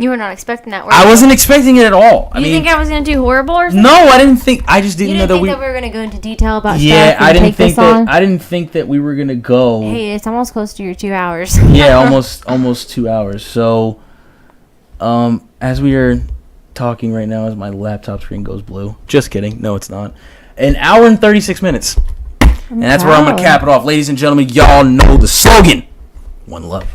You were not expecting that, were I you? wasn't expecting it at all. You think I was going to do horrible or something? No, I didn't think. I just didn't You know didn't that think that we were going to go into detail about Yeah, stuff and take this on? I didn't think that we were gonna go. Hey, it's almost close to your 2 hours. Yeah, almost 2 hours. So, as we are talking right now, as my laptop screen goes blue. Just kidding. No, it's not. An hour and 36 minutes. And that's where I'm gonna cap it off, ladies and gentlemen. Y'all know the slogan. One love.